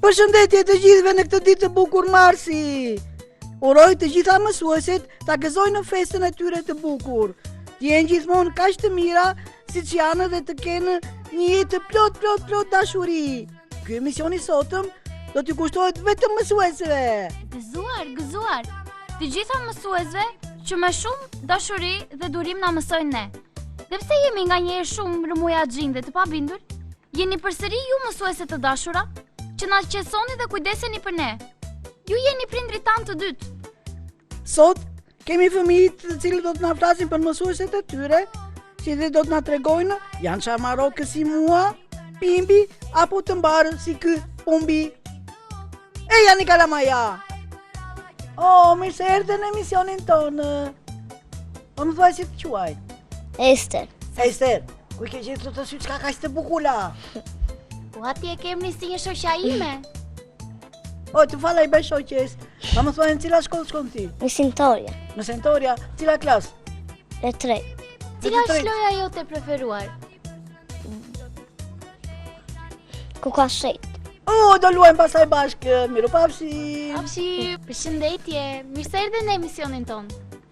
Përshëndetje të gjithëve në këtë ditë të bukur marsi. Uroj të gjitha mësuesit ta gëzojnë në festën e tyre të bukur. Të jenë gjithmonë kaq të mira siç janë dhe të kenë një jetë plot dashuri. Ky emision i sotëm do t'ju kushtohet vetëm mësuesve. Gëzuar. Të gjitha mësuesve që me shumë dashuri dhe durim na mësojnë ne. Dhe pse jemi nganjëherë shumë rëmuja xhin dhe të pabindur, jeni përsëri ju mësuese të dashura, që na qetësoni dhe kujdeseni për ne. Ju jeni prindrit tanë të dytë. Sot kemi fëmijë të cilët do të na flasin për mësueset e tyre, si dhe do të na tregojnë janë çamarokë si mua, Pimbi apo të mbarë si ky Pumbi. Eja Nikala Maja. Mirë se erdhe në emisionin tonë. Po më thuaj si të quaj? Ester. Ester, ku i ke gjetur të sy çka kaq të bukula? Po atje kemi si një shoqja ime. Të fala i bëj shoqes. Pa më thuaj në cila shkollë shkon ti? Në Sintoria. Në Sentoria, cila klasë? E 3. Cila është loja jote preferuar? Kuka shet. Do luajmë pasaj bashkë. Mirupafshim. Përshëndetje. Mirë se erdhe në emisionin ton.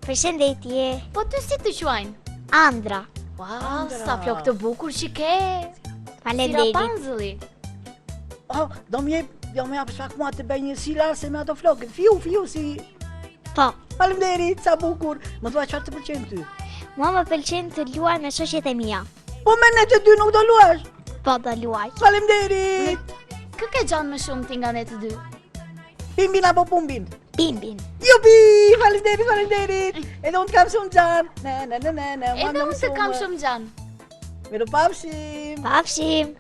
Përshëndetje. Po ty si të quajnë? Andra. Wow, sa flokë të bukur që ke. Faleminderit. Si Rapunzeli. Do më jap shak mua të bëj një silase me ato flokët. Fiu si. Po. Faleminderit, sa bukur. Më thua çfarë të pëlqen ty? Mua më pëlqen të luaj me shoqet e mia. Po me ne të dy nuk do luash? Po do luaj. Faleminderit. Kë ke gjanë më shumë ti nga ne të dy? Pimbin apo Pumbin? Pimbin. Jupi, faleminderit. Edhe unë të kam shumë gjan. Ne. Edhe unë të kam shumë gjan. Mirupafshim. Pafshim.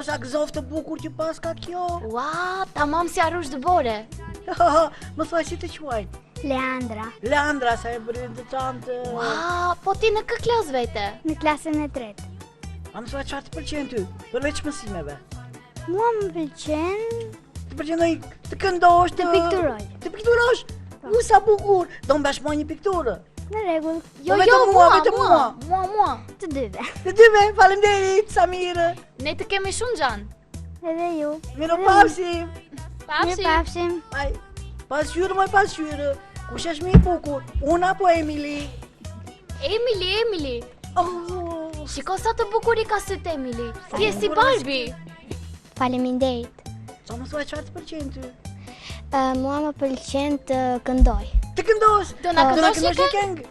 Sa gëzof të bukur që pas ka kjo. Ua, tamam si arrush dëbore. Më thuaj si të quaj? Leandra. Leandra, sa e bërin të çantë. Ua, po ti në kë klasë vete? Në klasën e 3. A më thuaj çfarë të pëlqen ty, përveç mësimeve? Mua më pëlqen Të pëlqen ndonjë të këndosh, të pikturoj. Të pikturosh? Sa bukur. Do më bash më një pikturë. Në rregull. Jo, vetëm mua. Të dyve. Të dyve, faleminderit, sa mirë. Ne të kemi shumë gjan. Edhe ju. Mirupafshim. Pafshim. Ai, pasqyrë. Kush është më i bukur? Unë apo Emili? Emili. Shiko sa të bukur i ka syt Emili. Ti je si Barbie. Faleminderit. Sa më thuaj çfarë të pëlqen ty? Mua më pëlqen të këndoj. Të këndosh? Do na këndosh një këngë?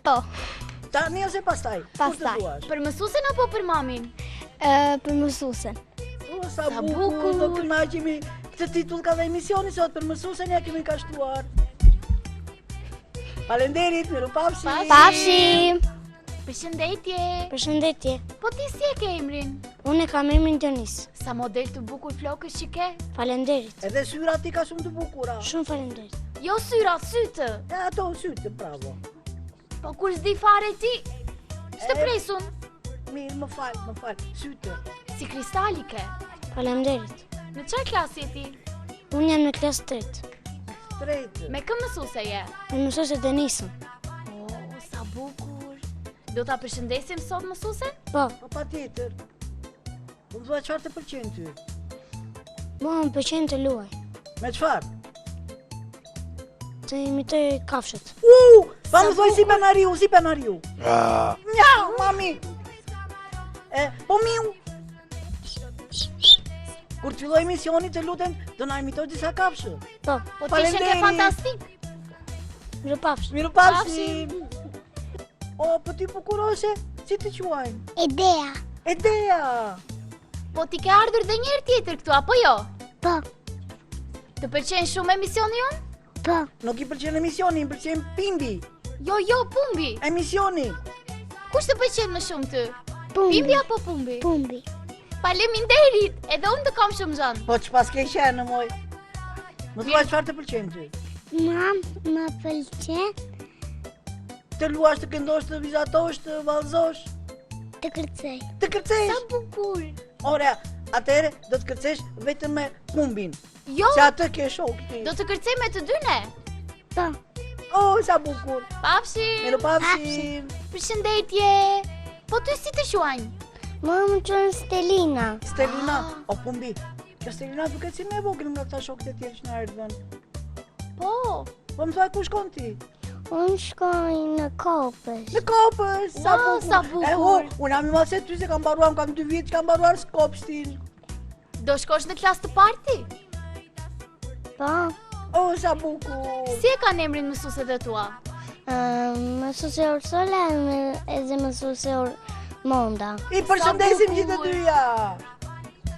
Po. Tani ose pastaj? Pastaj. Për mësuesin apo për mamin? Për mësuesen. Sa bukur, do kënaqemi. Këtë titull ka dhe emisioni sot për mësuesen ja kemi ka shtuar. Faleminderit, mirupafshim. Pafshim. Përshëndetje. Po ti si e ke emrin? Unë kam emrin Dionis. Sa model të bukur flokësh që ke? Faleminderit. Edhe syrat ti ka shumë të bukura. Shumë faleminderit. Jo syra, sytë. Ato sytë, bravo. Po kur s'di fare ti, s'të presun. Mirë, më fal, sytë. Si kristali ke. Faleminderit. Në çfarë klasi je ti? Unë jam në klasë 3. Tretë. Me kë mësuese je? Në mësuese Denisën. Sa bukur. Do ta përshëndesim sot mësuesen? Po. Patjetër. Më thua çfarë të pëlqen ty? Mua më pëlqen të luaj. Me çfarë? Të imitoj kafshët. Pa më thuaj si penariu. Njau, mami. Po miu. Kur të filloj emisioni të lutem, do na imitoj disa kafshë. Po. Po ti je fantastik. Mirupafshim. Po ti bukurose, si të quajnë? Edea. Po ti ke ardhur dhe njëherë tjetër këtu, apo jo? Po. Të pëlqen shumë emisioni jon? Po. Nuk i pëlqen emisioni, i pëlqen Pimbi. Jo, Pumbi. Emisioni. Kush të pëlqen më shumë ty? Pumbi. Pimbi apo Pumbi? Pumbi. Faleminderit, edhe unë të kam shumë gjan. Po ç'pas ke qenë moj? Më thua çfarë të pëlqen ty? Më pëlqen Të luash, të këndosh, të vizatosh, të vallëzosh, të kërcej. të kërcesh. Sa bukur. Ora, atëherë do të kërcesh vetëm me Pumbin. Jo, Se atë ke shok ti. do të kërcej me të dy ne. Po. Sa bukur. Pafshim. Mirupafshim. Përshëndetje. Po ty si të quajnë? Mua më qënë Stelina. Stelina, o pumbi. Kjo Stelina duket si me vogël nga këta shokët e tjerë që na erdhën. Po, Po më thua ku shkon ti? Unë shkoj në Kopës. Në Kopës, sa Wow, bukur. sa bukur. E ho, unë jam i madh se ty se kam mbaruar, kam 2 vjet që kam mbaruar Skopstin. do shkosh në klasë të parti? Po, Oh, sa bukur. Si e kanë emrin mësueset e tua? mësuse Ursula edhe mësuse Monda. I përshëndesim bukur. gjithë të dyja.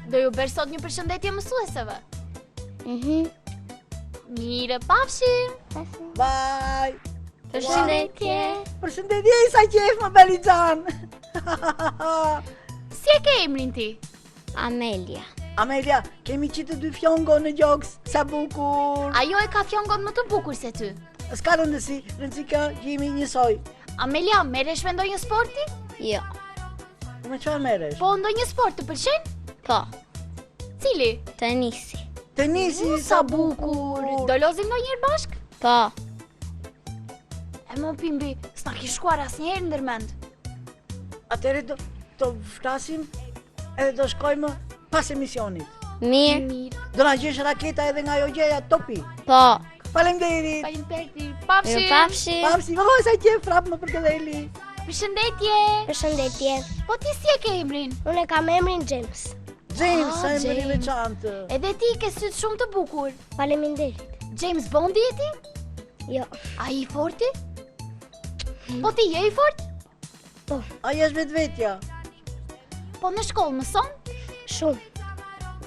Do ju bësh sot një përshëndetje mësueseve. Mire, pafshim! Bye. Përshëndetje! Përshëndetje, sa qef më Belixhan. Si e ke emrin ti? Amelia. Amelia, kemi qitë 2 fjongo në gjoks, sa bukur. Ajo e ka fjongon më të bukur se ty. S'ka rëndësi ka jemi njësoj. Amelia, merresh me ndonjë sporti? Jo. Me çfarë merresh? Po, ndonjë sport të pëlqen? Po, Cili? tenisi. Tenisi, sa bukur. Do lozim ndonjëherë bashk? Po, E mo pimbi, s'na ki shkuar asnjëherë ndërmend. Atëre do flasim edhe do shkojmë pas emisionit. mirë. Mirë. Do na gjesh raketa edhe nga ajo gjeja topi. Po, Faleminderit. Faleminderit. Pafshim. mirëpafshim. Papsi, vëllai sa qef prap më përkëdheli. Përshëndetje. Përshëndetje. Po ti si e ke emrin? Unë e kam emrin James. James, Ah, sa e më i James. veçantë. Edhe ti ke sytë shumë të bukur. Faleminderit. James Bondi e ti? Jo. A i forti? Po ti je i fort? Ai është vetvetja. Po në shkollë mëson? Shumë.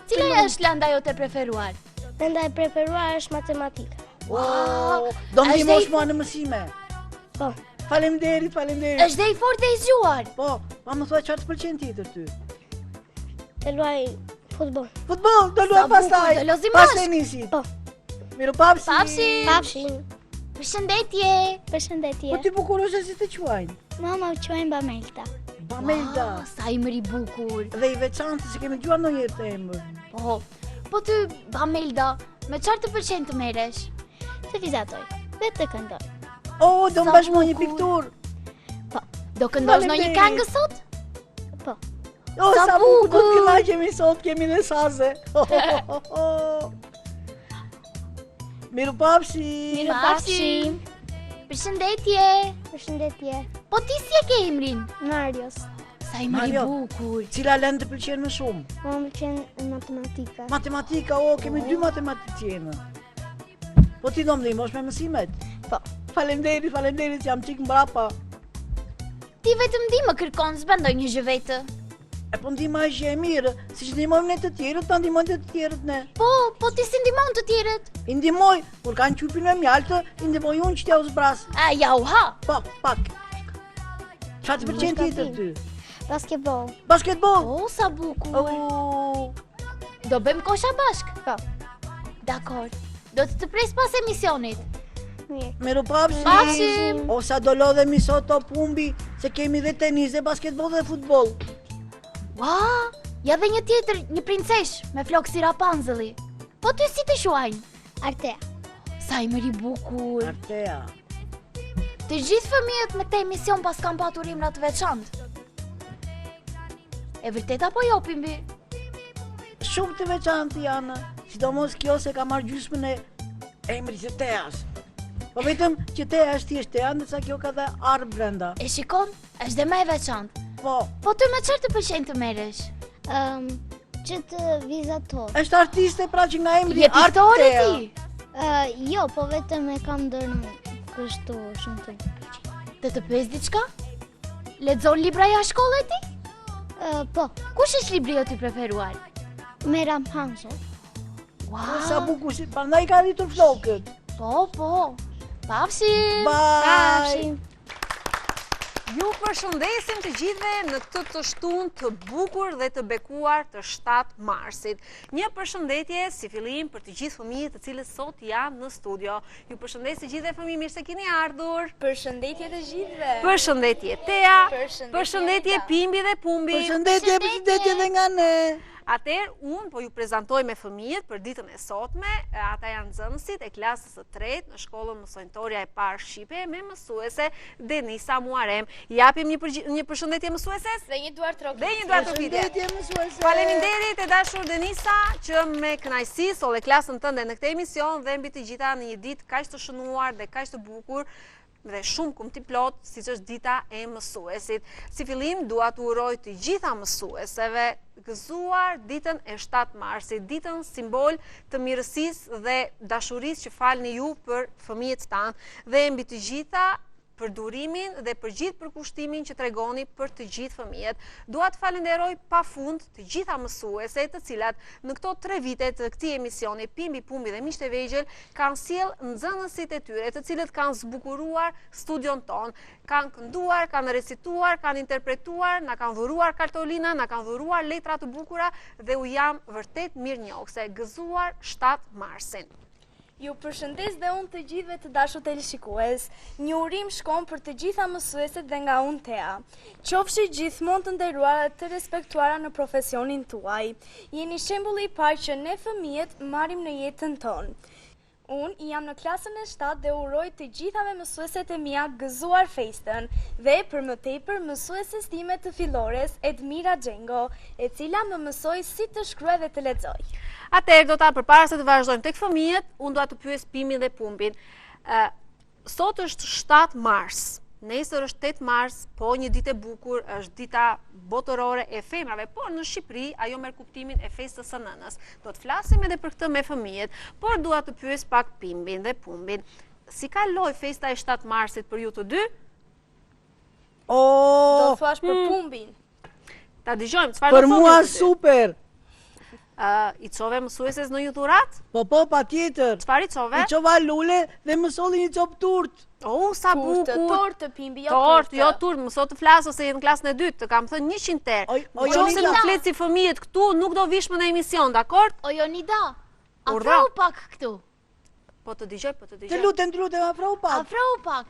Cila është landa jote preferuar? Enda e preferuar është matematika. Oh, do është ndihmosh dhe i mua në mësime. Po, Faleminderit, faleminderit. Është dhe i fort dhe i zgjuar. Po, pa më thua çfarë të pëlqen tjetër ty. të luaj futboll. Futboll, do Sa luaj bukur, pastaj. do lozim Pas bashk. tenisit. Po. Mirupafshi. Pafshim. Pafshim. Përshëndetje. Përshëndetje. Po ti bukuroshe si të quajnë. Mama u quajnë Bamelta. Bamelda. Sa i mëri bukur. Dhe i veçantë se kemi dëgjuar ndonjëherë të emër. Po ty, Bamelda, me çfarë të pëlqen të merresh? Të vizatoj dhe të këndoj. Oh, do Sa mbash mua një bukur. pikturë. Do këndosh në një Faleminderit. këngë sot? Po, Oh, Sa sa bukur, do të bukur. kënaqemi sot, kemi dhe saze. Mirupafshi. mirupafshim. Përshëndetje. Përshëndetje. Po ti si e ke emrin? Marios. Sa i mëri Mario. bukur. Cila lëndë të pëlqen më shumë? Mua më pëlqen matematika. Matematika, kemi 2 matematicianë. Po ti do më ndihmosh me mësimet? Po. Faleminderit, jam çik mbrapa. Ti vetëm di më kërkon, s'bëndoj një gjë vetë. E po ndihma është gjë e mirë, siç ndihmojmë ne të tjerët, ta ndihmojnë të tjerët ne. Po ti si ndihmon të tjerët? I ndihmoj, kur kanë qupin me mjaltë, i ndihmoj unë që t'ja u zbras. A, ja u ha. Po, pak. Çfarë të pëlqen tjetër ty? Basketbol. Basketbol. O, sa bukur. Oh, Do bëjmë kosha bashk? Po. Dakor. Do të pres pas emisionit. Mirë. mirupafshi. Pafshim. O sa do lodhemi sot o pumbi, se kemi dhe tenis, dhe basketbol dhe futboll. Ua, ja dhe një tjetër, një princesh me flokë si Rapunzeli. Po ty si të shuajnë? Artea. Sa i mëri bukur. Artea. Të gjithë fëmijët në këtë emision pas kanë patur emra të veçantë. E vërtet apo jo, Pimbi? Shumë të veçantë janë, sidomos kjo se ka marrë gjysmën e emrit të Teas. Po vetëm që Tea është thjesht Tea, ndërsa kjo ka dhe ar brenda. E shikon, është dhe më e veçantë. Po, Po ty me çfarë të pëlqen të merresh? Që të vizatoj. është artiste pra që nga emri Je piktore Tea. ti? Jo, po vetëm e kam dorë kështu shumë të. Të pyes diçka? Lexon libra jashtë shkollës ti? Po, Kush është libri jot i preferuar? Meram Hanzo. Po, sa bukur, si prandaj ka rritur flokët. Po. Pafshim. Bye. Pafshim. Ju përshëndesim të gjithëve në këtë të shtunë të bukur dhe të bekuar të 7 marsit. Një përshëndetje si fillim për të gjithë fëmijët të cilët sot janë në studio. Ju përshëndes të gjithë fëmijë, mirë se keni ardhur. Përshëndetje të gjithëve. Përshëndetje Tea, Përshëndetje, përshëndetje Tea. Pimbi dhe Pumbi. Përshëndetje dhe nga ne. Atëherë, unë po ju prezantoj me fëmijët për ditën e sotme, ata janë nxënësit e klasës së tretë në shkollën mësojnëtorja e parë Shqipe me mësuese Denisa Muarem. Japim një përshëndetje mësueses? Dhe një duar trokitje. Dhe një duar trokitje. Përshëndetje mësuese. Faleminderit e dashur Denisa që me kënaqësi solle klasën tënde në këtë emision dhe mbi të gjitha në një ditë kaq të shënuar dhe kaq të bukur dhe shumë kumti plot, siç është dita e mësuesit. Si fillim, dua të uroj të gjitha mësueseve gëzuar ditën e 7 marsit, ditën simbol të mirësisë dhe dashurisë që falni ju për fëmijët tanë dhe mbi të gjitha për durimin dhe për gjithë përkushtimin që tregoni për të gjithë fëmijët. Dua të falenderoj pafund të gjitha mësueset të cilat në këto 3 vite të këtij emisioni Pimbi Pumbi dhe Miqtë e Vegjël kanë sjell nxënësit e tyre, të cilët kanë zbukuruar studion ton, kanë kënduar, kanë recituar, kanë interpretuar, na kanë dhuruar kartolina, na kanë dhuruar letra të bukura dhe u jam vërtet mirënjohëse. Gëzuar 7 marsin. Ju përshëndes dhe unë të gjithëve të dashur teleshikues. Një urim shkon për të gjitha mësueset dhe nga unë Tea. Qofshi gjithmonë të nderuara të respektuara në profesionin tuaj. Jeni shembulli i parë që ne fëmijët marrim në jetën tonë. Unë jam në klasën e 7 dhe uroj të gjithave mësueset e mia gëzuar festën dhe për më tepër mësueses time të fillores Edmira Xhengo, e cila më mësoi si të shkruaj dhe të lexoj. Atëherë, përpara se të vazhdojmë tek fëmijët, unë dua të pyes Pimin dhe Pumbin. Sot është 7 mars. Nesër është 8 mars, po një ditë e bukur, është dita botërore e femrave, por në Shqipëri ajo merr kuptimin e festës së nënës. Do të flasim edhe për këtë me fëmijët, por dua të pyes pak Pimbin dhe Pumbin. Si kaloi festa e 7 marsit për ju të dy? Do thuash për Pumbin. Ta dëgjojmë, çfarë do Për thonë? mua super. I çove mësueses në një dhuratë? Po, patjetër. Çfarë i çove? I çova lule dhe më solli një copë turtë. Sa bukur. Tortë, Pimbi, jo Tortë, turtë. jo turtë, mëso të flas ose je në klasën e dytë, të kam thënë 100 herë. Nëse nuk flet si fëmijët këtu, nuk do vish më në emision, dakord? O Jonida, Urdhra. afrohu pak këtu. Po të dëgjoj. Të lutem, afrohu pak. Afrohu pak.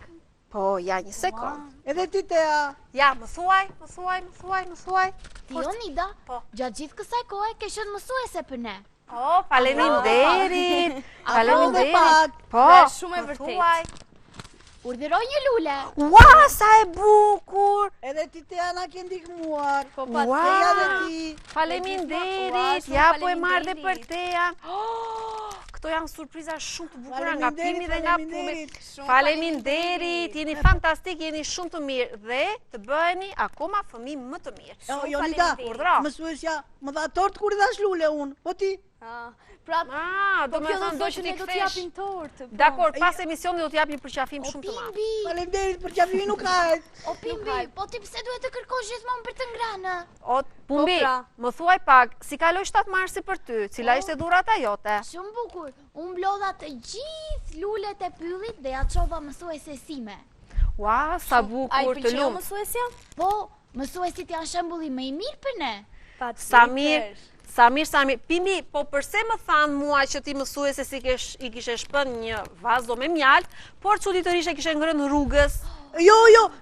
Po, ja, një sekond. Edhe ti Tea. Ja, më thuaj. Ti Jonida, Po. gjatë gjithë kësaj kohe ke qenë mësuese për ne. Oh, faleminderit. Afrohu pak. Po, Dhe shumë e më vërtetë. thuaj. Urdhëroj një lule. Ua, sa e bukur. Edhe ti Tea na ke ndihmuar. Po, Ua. Teja dhe ti. Faleminderit. Ua, Ja, shumë po e marr dhe për faleminderit. Teja. Këto janë surpriza shumë të bukura nga Pimi dhe nga Pumbi. Faleminderit. Faleminderit, jeni fantastik, jeni shumë të mirë dhe të bëheni akoma fëmijë më të mirë. Jonida, Urdhra. mësuesja më dha tortë kur i dhash lule unë. Po ti? Pra, Do me thënë do që ti do kthesh. t'japin tortë. Dakor, pas emisionit do t'jap një përqafim shumë të madh. Pimbi, Faleminderit për qafimin nuk ka. o Pimbi, po ti pse duhet të kërkosh gjithmonë për të ngrënë? O, Pumbi, pra. më thuaj pak, si kaloi 7 marsi për ty? Cila ishte dhurata jote? Shumë bukur. Unë mblodha të gjithë lulet e pyllit dhe ja çova mësueses sime. Ua, sa A i bukur të pëlqeu lumë. mësuesja? Po, mësuesit janë shembulli më i mirë për ne. Samir. Pimbi, po përse më thanë mua që ti mësuese si i kishe shpën një vazo me mjalë, por çuditërisht e kishe ngrënë rrugës? Jo,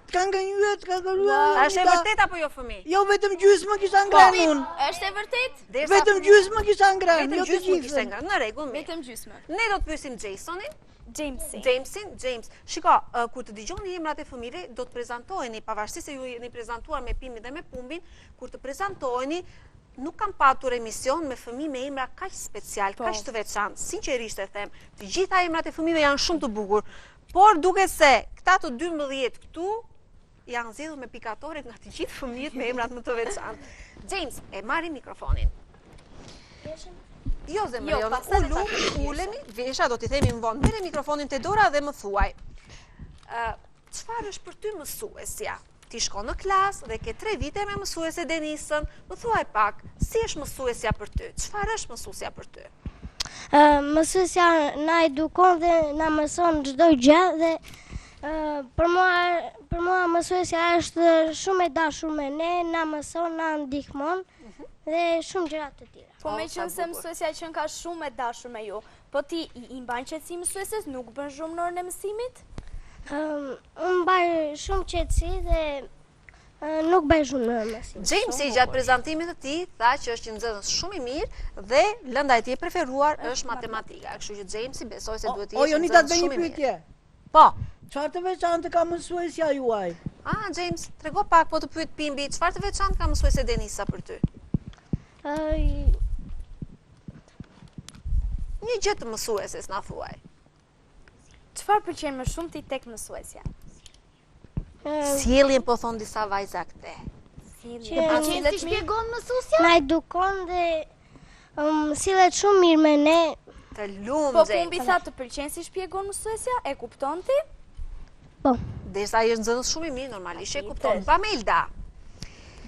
t'ka ngryet. A është e vërtet apo jo fëmi? Jo, vetëm gjysmë kisha ngrënë unë. Është e vërtet? Vetëm gjysmë kisha ngrënë, Vetëm jo të gjysmë kishte gjithë. ngrënë, në rregull, mirë. Vetëm gjysmë. Ne do të pyesim Jasonin. James. Shiko, kur të dëgjoni emrat e fëmijëve, do të prezantoheni, pavarësisht se ju jeni prezantuar me Pimin dhe me Pumbin, kur të prezantoheni, nuk kam patur emision me fëmijë me emra kaq special, kaq të veçantë. Sinqerisht e them, të gjitha emrat e fëmijëve janë shumë të bukur, por duket se këta të 12 këtu janë zgjedhur me pikatore nga të gjithë fëmijët me emrat më të veçantë. James, e marri mikrofonin. Jo, zemër, jo, ulemi, Vesha, do t'i themi më vonë, merre mikrofonin te dora dhe më thuaj. Çfarë është për ty mësuesja? Ti shkon në klasë dhe ke 3 vite me mësuese Denisën, më thuaj pak, si është mësuesja për ty? Çfarë është mësuesja për ty? Mësuesja na edukon dhe na mëson çdo gjë dhe për mua mësuesja është shumë e dashur me ne, na mëson, na ndihmon dhe shumë gjëra të tjera. Po me qënë se mësuesja që ka shumë e dashur me ju, po ti i mban qetësi mësueses, nuk bën shumë në orën e mësimit? Unë mbaj shumë qetësi dhe Nuk bëj shumë në mësim. James i gjatë prezantimit të tij tha që është një nxënës shumë i mirë dhe lënda e tij e preferuar është matematika. Kështu që Jamesi besoi se duhet të O, jetë një Jonita, të nxënës bëj një shumë i mirë. pyetje. Po. Çfarë të veçantë ka mësuesja juaj? James, trego pak, po të pyet Pimbi, çfarë të veçantë ka mësuese Denisa për ty? Një gjë të mësueses na thuaj. Çfarë pëlqen më shumë ti tek mësuesja? Sjelljen po thon disa vajza këte. Që si shpjegon mësuesja? Na edukon dhe sillet shumë mirë me ne. Të lumë, Po James. Pumbi tha të pëlqen si shpjegon mësuesja, e kupton ti? Po. Derisa ai është nxënës shumë i mirë, normalisht e kupton. Bamelda,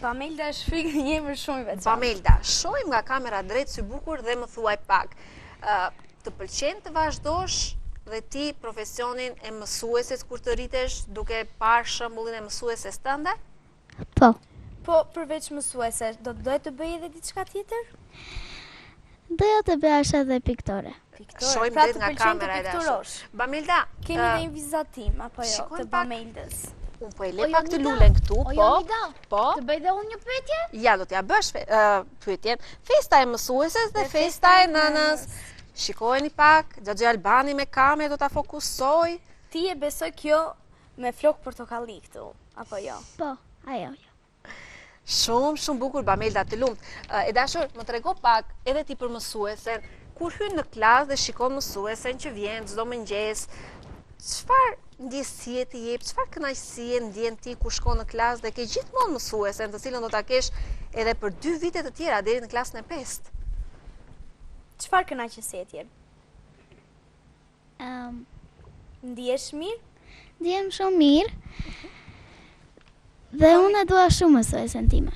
Bamelda është frikë një emër shumë i veçantë. Bamelda, shohim nga kamera drejt sy bukur dhe më thuaj pak. Të pëlqen të vazhdosh dhe ti profesionin e mësueses kur të rritesh duke parë shembullin e mësueses tënde? Po. Po përveç mësuese, do të doje të bëj edhe diçka tjetër? Doja të bëjash edhe piktore. Shohim Pra drejt të nga pëlqen të kamera e pikturosh. Bamelda, Kemi dhe një vizatim, apo jo, shikojmë të pak. Bameldës. unë po e le pak të lulen këtu, O, po. Jonida, Po. të bëj dhe unë një pyetje? Ja, do t'ja bësh pyetjen. Festa e mësueses dhe festa e nënës. Shikojeni pak, Xhaxhi Albani me kamerë do ta fokusoj. Ti e besoj kjo me flok portokalli këtu, apo jo? Po, ajo. Shumë bukur Bamelda, të lumt. E dashur, më trego pak edhe ti për mësuesen. Kur hyn në klasë dhe shikon mësuesen që vjen çdo mëngjes, çfarë ndjesie ti jep, çfarë kënaqësie ndjen ti kur shkon në klasë dhe ke gjithmonë mësuesen, të cilën do ta kesh edhe për 2 vite të tjera deri në klasën e 5. Çfarë kënaqësie tjetër? Ndihesh mirë? Ndjem shumë mirë. Dhe unë e dua shumë mësuesen time.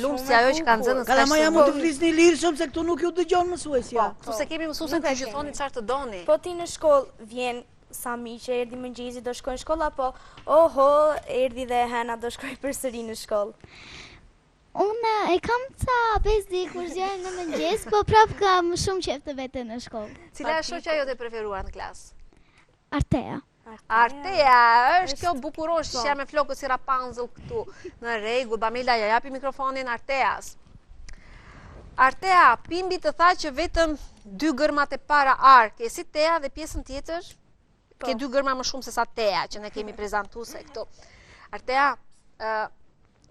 Lumë si ajo që kanë nxënës Kalamaja mund të flisni lirë shumë se këtu nuk ju dëgjon mësuesja. Kështu se kemi mësuesen të gjithoni çfarë të doni. Po ti në shkollë vjen Sami që erdhi mëngjesi do shkojnë në shkollë, apo oho, erdhi dhe Hena do shkoj përsëri në shkollë? Unë e kam ca 5 ditë kur zjarë në mëngjes, po prap kam shumë qef të vete në shkollë. Cila është shoqja jote e preferuar në klasë? Artea. Artea, është kjo bukurosh që jam me flokët si Rapunzel këtu. Në rregull, Bamelda, ja japi mikrofonin Arteas. Artea, Pimbi të tha që vetëm 2 gërmat e para ke si Tea dhe pjesën tjetër ke 2 gërma më shumë se sa Tea që ne kemi prezantuese këtu. Artea,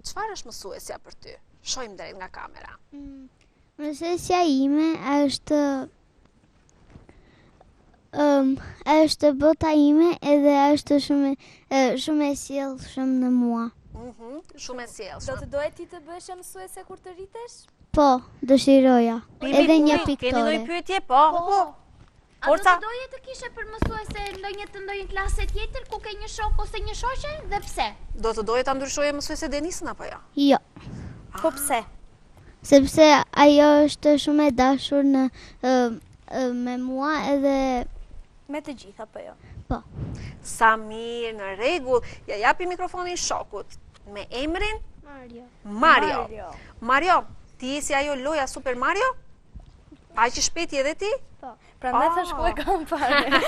çfarë është mësuesja për ty? Shohim drejt nga kamera. Mësuesja ime është bota ime edhe është shumë e sjellshëm në mua. Shumë e Do sjellshme. të doje ti të bëhesh mësuese kur të rritesh? Po, dëshiroja. Edhe një Keni piktore. ndonjë pyetje? Po. A do Forca. të doje të kishe për mësuese ndonjë klasë tjetër ku ke një shok ose një shoqe dhe pse? Do të doje ta ndryshoje mësuese Denisën apo jo? Jo, Po pse? sepse ajo është shumë e dashur me mua edhe Me të gjitha, apo jo? Sa mirë, në rregull. Ja japi mikrofonin shokut. Me emrin Mario. Mario, ti je si ajo loja Super Mario? Aq i shpejt je edhe ti? Prandaj thash ku e kam parë.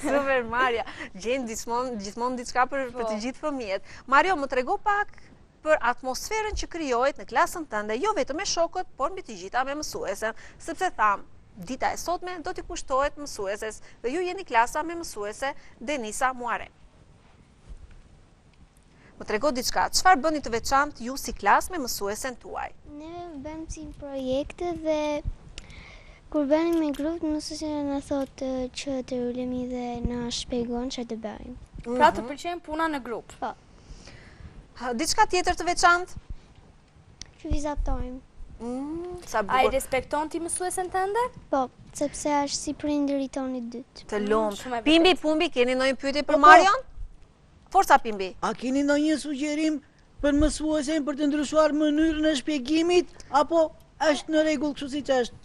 Super Mario. Gjen gjithmonë diçka për të gjithë fëmijët. Mario, më trego pak për atmosferën që krijohet në klasën tënde, jo vetëm me shokët, por mbi të gjitha me mësuesen, sepse tham, dita e sotme do t'i kushtohet mësueses dhe ju jeni klasa me mësuese Denisa Muare. Më trego diçka, çfarë bëni të veçantë ju si klasë me mësuesen tuaj? ne bëjmë si projekte dhe kur bënim me grup, mësuesja na thotë që të ulemi dhe na shpjegon çfarë të bëjmë. Pra të pëlqen puna në grup. Diçka tjetër të veçantë? Që vizatojmë. Sa Ai bukur. respekton ti mësuesen tënde? Po, sepse është si prindëri tonë i dytë. Të lumë. shumë e Pimbi, Pumbi, keni ndonjë pyetje për Po. Marion? Forca Pimbi. A keni ndonjë sugjerim për mësuesen për të ndryshuar mënyrën e shpjegimit apo është në rregull kështu siç është?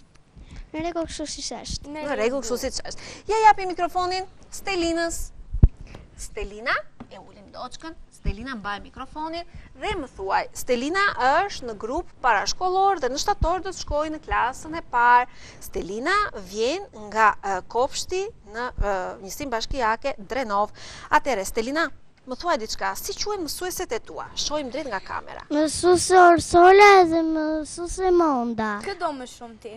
Në rregull kështu siç është. Në rregull, kështu siç është. Ja japi mikrofonin Stelinës. Stelina, e ulim doçkën. Stelina mbaj mikrofonin dhe më thuaj, Stelina është në grup parashkollor dhe në shtator do të shkojë në klasën e parë. Stelina vjen nga kopshti në njësim bashkiake Drenov. Atëre, Stelina, më thuaj diçka, si quhen mësueset e tua? Shohim drejt nga kamera. Mësuese Orsola dhe mësuese Monda. Kë do më shumë ti?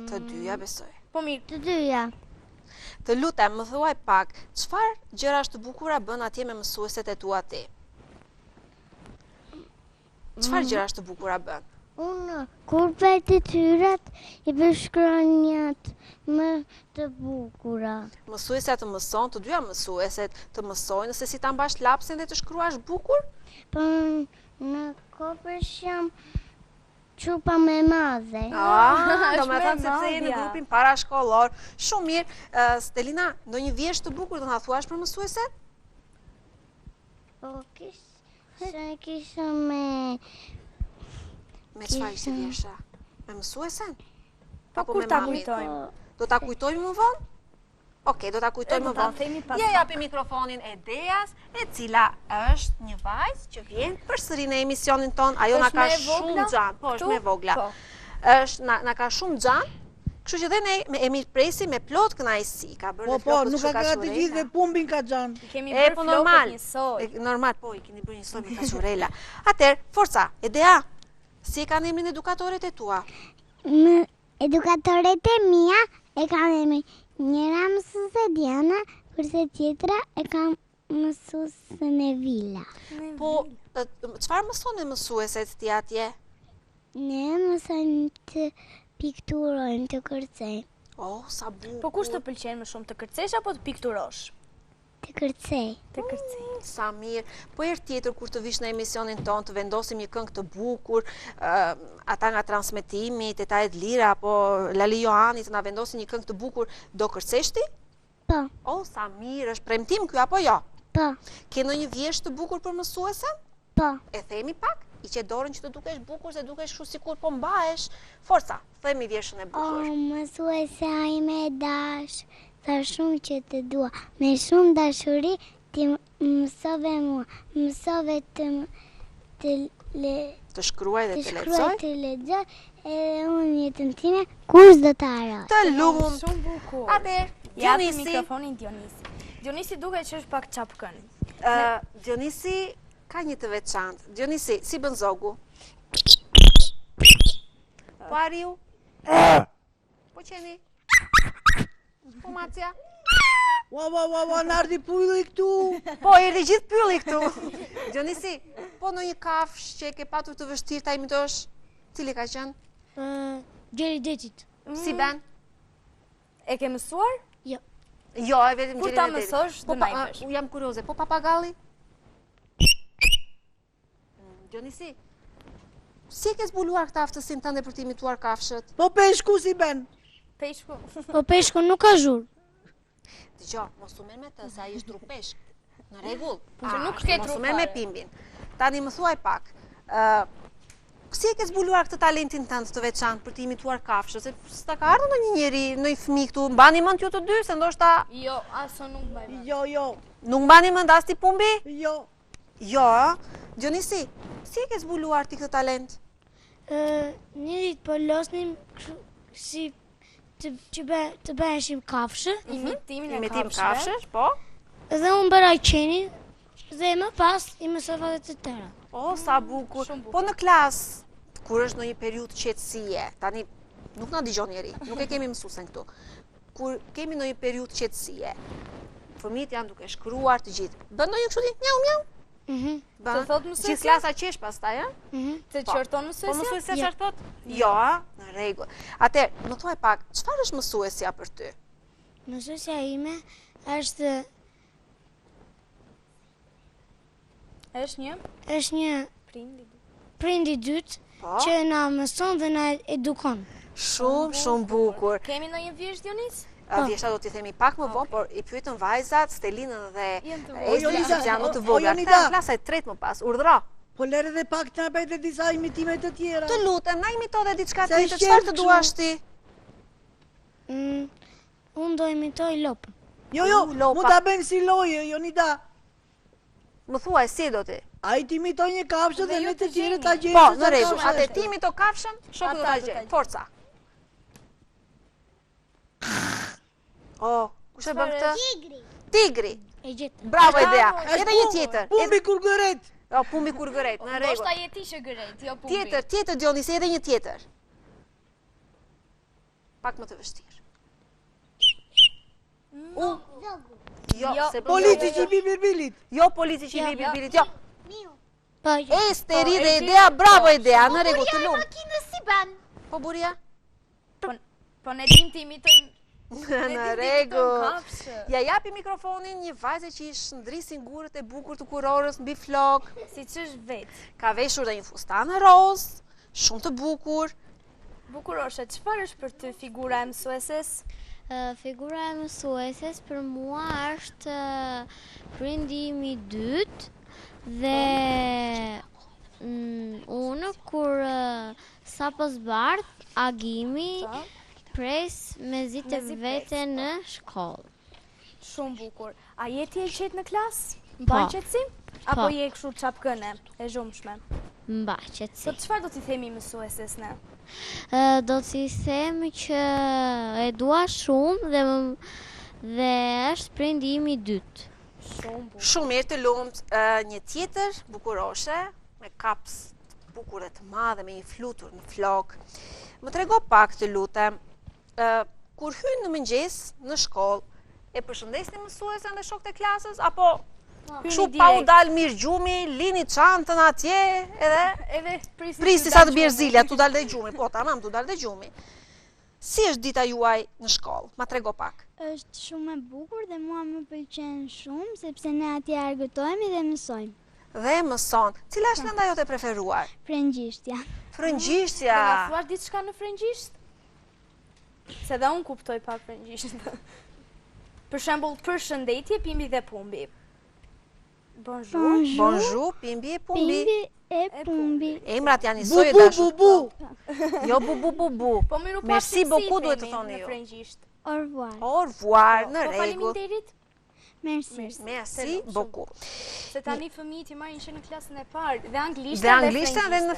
Të dyja besoj. Po mirë, Të dyja. Të lutem, më thuaj pak, çfarë gjërash të bukura bën atje me mësueset e tua ti? Çfarë gjërash të bukura bën? Unë kur bëj detyrat i bëj shkronjat më të bukura. Mësuesja të mëson, të dyja mësueset të mësojnë se si ta mbash lapsin dhe të shkruash bukur? Po në kopësh jam qupa me madhe. Do me thënë se madhja. të në grupin parashkollor. Shumë mirë. Stelina, ndonjë vjesht të bukur do na thuash për mësueset? Po kisha me... Me çfarë ishte vjesha? Me mësuesen? po Apo kur me ta mamin? kujtojmë? Do ta kujtojmë më vonë? Okej, do ta kujtojmë Do më ta vonë. themi pas. Ja japi mikrofonin Edeas, e cila është një vajzë që vjen përsëri në emisionin ton. Ajo na Është ka me shumë vogla? xhan. Po, është Ktu? me vogla. Po. Është na ka shumë xhan. Kështu që dhe ne e mirpresim me plot kënaqësi. Ka bërë Po, dhe po, flokët nuk ka kështu të gjithë dhe pumbin ka xhan. Kemi E, bërë po flokët normal. njësoj. Normal, po, i keni bërë njësoj me kaqurela. Atëherë, forca, Edea, si e kanë emrin edukatoret e tua? Edukatoret e mia e kam emrin njëra mësuese Diana, kurse tjetra e kam mësuesen e Vila. Po, çfarë mëson me mësueset ti atje? Ne mësojmë të pikturojmë, të kërcejmë, Oh, sa bukur. Po kush të pëlqen më shumë, të kërcesh apo të pikturosh? të kërcej. Të kërcej. Sa mirë. Po herë tjetër kur të vish në emisionin ton të vendosim një këngë të bukur, ata nga transmetimi, Teta Edlira apo Lali Johani të na vendosin një këngë të bukur, do kërcesh ti? Po, Oh, sa mirë, është premtim ky apo jo? po, Ke ndonjë vjesht të bukur për mësuesen? po. E themi pak? I që dorën që të dukesh bukur, se dukesh kështu sikur po mbahesh. Forca, themi vjeshtën e bukur. Mësuesja ime e dash, tha shumë që të dua, me shumë dashuri ti mësove mua, mësove Të shkruaj dhe të të shkruaj, lexoj. të lexoj, edhe unë jetën time kush do të harroj. Të lumë. Shumë bukur. Atëherë, Japi Dionisi, mikrofonin Dionisi. Dionisi duket që është pak çapkën. Dionisi ka një të veçantë. Dionisi, si bën zogu? Po Ariu? Po qeni? Po Macia? Ua, nardi pylli këtu. Po, erdhi gjithë pylli këtu. Dionisi, po në një kafsh që e ke patur të vështirë ta imitosh, cili ka qenë? Gjeri detit. Si ben? E ke mësuar? Jo. Jo, e vetëm Kur gjerin ta e detit. mësosh, Po, do na i bësh. jam kurioze, po papagalli? Dionisi, si e ke zbuluar këtë aftësinë tënde për të imituar kafshët? Po peshku si ben. Peshku. Po peshku nuk ka zhur. Dgjoj, mos u merr me të, se ai është drupeshk. Në rregull. Që nuk ke Mos u trup merr me fare. pimbin. Tani më thuaj pak. Si e ke zbuluar këtë talentin tënd të veçantë për të imituar kafshët? Se s'ta ka ardhur ndonjë njeri, ndonjë fëmijë këtu, mbani mend ju të dy se ndoshta Jo, aso nuk mbaj mend. Jo. nuk mbani mend as ti Pumbi? Jo. Jo, ë? Dionisi, si e ke zbuluar ti këtë talent? Një ditë po losnim si të bëheshim kafshë, Imitimin e Imitim kafshëve. kafshësh, po? dhe unë bëra qenin, dhe më pas i mësova dhe të tëra. Oh, sa bukur. Shumë bukur. Po në klasë, kur është në një periudhë qetësie, tani nuk na dëgjon njeri, nuk e kemi mësuesen këtu. Kur kemi në një periudhë qetësie, fëmijët janë duke shkruar të gjithë. Bën ndonjë kështu ti mjau mjau? Bën. Të thot mësuesja? Gjithë klasa qesh pastaj, ë? Të Po. qorton Po mësuesja? mësuesja çfarë thot? Jo, a? Në rregull. Atëherë, më thuaj pak, çfarë është mësuesja për ty? Mësuesja ime është Është një prindi. prindi dytë Po? që na mëson dhe na edukon. Shumë bukur. Kemi ndonjë vjesht Dionis? Vjeshta do t'i themi pak më vonë, por i pyetën vajzat, Stelinën dhe Janë të Ezdrin Jonida, që janë më të o, vogla. Jonida. Këta në klasa e tretë më pas, urdhëro. Po lere dhe pak të napet e disa imitime të tjera. Të lutem, na imito dhe diçka Se tjetër, shqel çfarë të kështu. duash ti? Unë do imitoj lopën. Jo, Lopa. mu ta bëjmë si loje, Jonida. Më thuaj si do ti? A i t'imitoj një kafshë dhe Dhe ju ne të të tjere gjeni. ta gjenë. Po, se në sa rregull. kafshë Atë është. ti imito kafshën, shoku do ta Ata do ta gjej. gjejnë. Forca. Oh, kush e bën këtë? Tigri. Tigri. E gjetëm. Bravo idea. Edhe një tjetër. Pumbi kur gëret. Jo, pumbi kur gëret, në rregull. Ndoshta je ti që gëret, jo pumbi. Tjetër Dionisi, edhe një tjetër. Pak më të vështirë. Jo, se Polici që i bi birbilit. Jo, polici që i bi birbilit, jo. Po, Esteri dhe idea, bravo idea, në rregull të lumë. Makinës si ban. Po buria? Po ne dim të imitojmë. Në rregull. Ja japi mikrofonin një vajze që i shndrisin gurët e bukur të kurorës mbi flok. Siç është vetë. Ka veshur dhe një fustanë roz, shumë të bukur. Bukuroshe, çfarë është për ty figura e mësueses? Figura e mësueses për mua është prindi im i dytë dhe unë kur sapo zbardh agimi pres me zitë vete në shkollë. Shumë bukur. A je ti e qetë në klasë? Mban qetësim? Apo je kështu çapkëne e zhumshme? Mba qetësi. Po çfarë do t'i themi mësueses ne? Do t'i them që e dua shumë dhe është prindi im i dytë. Shumë bukur. Shumë mirë të lumët. Një tjetër bukuroshe me kaps të bukur dhe të madhe me një flutur në flok. Më trego pak të lutem. Kur hyn në mëngjes në shkollë, e përshëndesni mësuesen dhe shokët e klasës apo kështu pa u dal mirë gjumi, lini çantën atje edhe prisni sa të bjerë zilja, tu dal dhe gjumi. Po, tamam, tu dal dhe gjumi. Si është dita juaj në shkollë? Ma trego pak. Është shumë e bukur dhe mua më pëlqen shumë sepse ne atje argëtohemi dhe mësojmë. Dhe mëson. Cila është lënda jote preferuar? Frëngjishtja. Frëngjishtja. Do na thuash diçka në frëngjisht? Se dhe unë kuptoj pak frëngjisht. Për shembull, përshëndetje, pimbi dhe pumbi. Bonjour. Bonjour, pimbi e pumbi. Pimbi e pumbi. Emrat janë Bu njësoj e bu dashur. bu bu. Jo bu bu bu bu. Po miru pa Merci beaucoup duhet të thoni në ju. frëngjisht. Au revoir. Au revoir, në Po rregull. faleminderit. Merci. Merci beaucoup. Se tani fëmijët i marrin që në klasën e parë dhe anglishtën Dhe anglishtën dhe në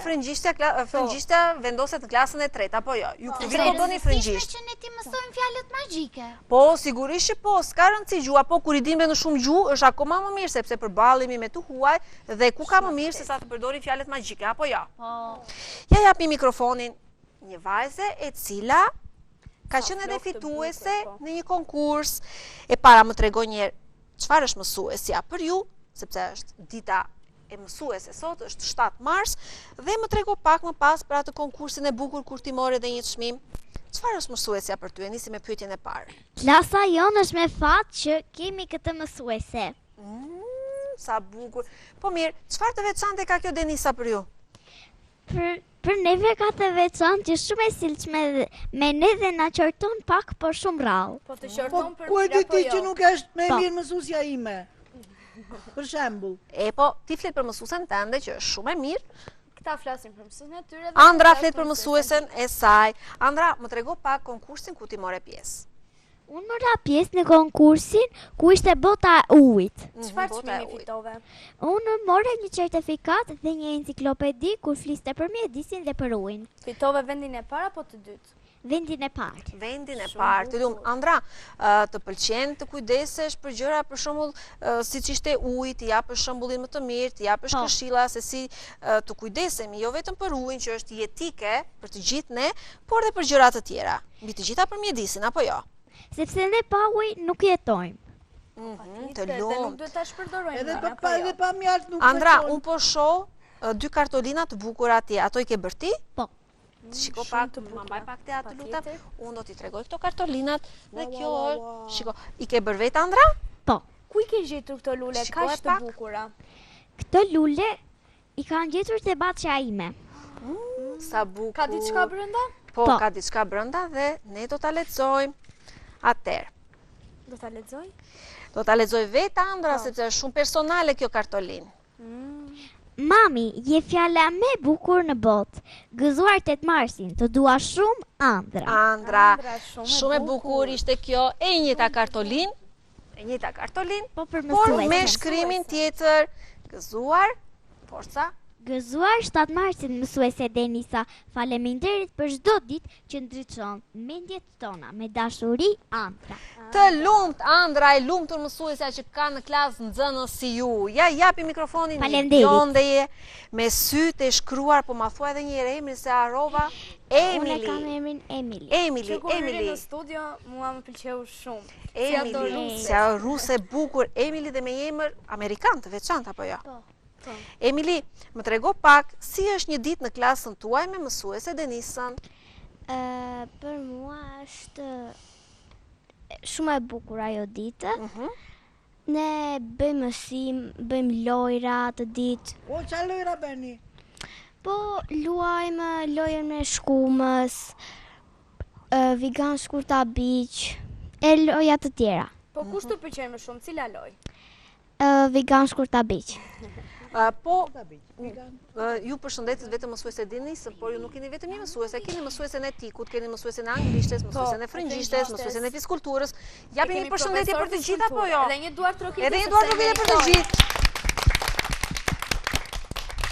frëngjishtja vendoset në klasën e tretë, apo jo? Ju këtë po bëni frëngjisht. Që ne ti mësojmë fjalët magjike. Po, sigurisht që po, s'ka rëndësi gjua, po kur i dimë në shumë gjuhë është akoma më mirë, sepse përballemi me të huaj dhe ku ka më mirë se sa të përdorim fjalët magjike, apo jo? Po. Ja japi mikrofonin një vajze e cila ka qenë edhe fituese në një konkurs. E para më tregoj një herë çfarë është mësuesja për ju, sepse është dita e mësuese sot, është 7 mars, dhe më trego pak më pas për atë konkursin e bukur kur ti more dhe një çmim. Çfarë është mësuesja për ty? E nisi me pyetjen e parë. Klasa jonë është me fat që kemi këtë mësuese. Sa bukur. Po mirë, çfarë të veçantë ka kjo Denisa për ju? Për neve ka të veçantë që shumë e silçme me ne dhe na qorton pak por shumë rrallë. Po të Po qorton për ku e di ti që jo? nuk është me mirë mësuesja ime? Për shembull. E po, ti flet për mësuesen tënde që është shumë e mirë. Këta flasin për mësuesin e tyre. Andra flet për mësuesen e saj. Andra, më trego pak konkursin ku ti more pjesë. Unë mora pjesë në konkursin ku ishte bota e ujit. Çfarë Bota e çmimi ujit. fitove? Unë more një certifikat dhe një enciklopedi kur fliste për mjedisin dhe për ujin. Fitove vendin e parë apo të dytë? Vendin e parë. Vendin e parë, të lumë. Andra, të pëlqen të kujdesesh për gjëra për shembull siç ishte uji, të japësh shembullin më të mirë, të japësh këshilla se si të kujdesemi, jo vetëm për ujin që është jetike për të gjithë ne, por edhe për gjëra të tjera. Mbi të gjitha për mjedisin, apo jo? Sepse ne pa uj nuk jetojmë. Të Dhe lumë. nuk duhet ta shpërdorojmë. Edhe ne, pa apo edhe jo? pa mjalt nuk Andra, veçon. unë po shoh 2 kartolina të bukura atje. Ato i ke bërë ti? Po. Shiko pak, më mbaj pak te atë lutem. Unë do t'i tregoj këto kartolinat dhe kjo është. Shiko, i ke bërë vetë Andra? Po. Ku i ke gjetur këto lule Shikoj kaq të pak. bukura? Këto lule i kanë gjetur te baçja ime. Sa bukur. Ka diçka brenda? Po, Po. ka diçka brenda dhe ne do ta lexojmë. Atëherë, Do ta lexoj? do ta lexoj vetë Andra sepse është shumë personale kjo kartolinë. Mami, je fjala me bukur në botë. Gëzuar 8 marsin, të dua shumë Andra. Andra, Andra, shumë e bukur ishte kjo e njëjta kartolinë. E njëjta kartolinë, Po për por me mësuesen. shkrimin tjetër. Gëzuar, forca Gëzuar 7 marsin mësuese Denisa, faleminderit për çdo ditë që ndriçon mendjet tona me dashuri Andra. Të lumt Andra, e lumtur mësuesja që ka në klasë nxënës si ju. Ja japi mikrofonin Jondeje me sytë e shkruar, po ma thua edhe një herë emrin se harrova. Emily. Unë kam emrin Emily. Që kur vjen në studio, mua më pëlqeu shumë. Emily, si ruse bukur, Emily dhe me emër amerikan të veçantë apo jo? Po. Emily, më trego pak, si është një ditë në klasën tuaj me mësuese Denisën? Për mua është shumë e bukur ajo ditë. Ne bëjmë mësim, bëjmë lojra të ditë. O, qa lojra bëni? Po luajmë lojën me shkumës, vigan shkurta biq, e loja të tjera. Po kush të pëlqen më shumë, cila lojë? Vigan shkurta biq. Ju përshëndetit vetëm mësuese Denisën, por ju nuk keni vetëm një mësuese, keni mësuesen e etikut, keni mësuesen e anglishtes, mësuesen e frëngjishtes, mësuesen e fiskulturës. Japim një përshëndetje për të gjitha, po jo? Edhe një duar trokitje. Edhe një duar trokitje për të gjithë.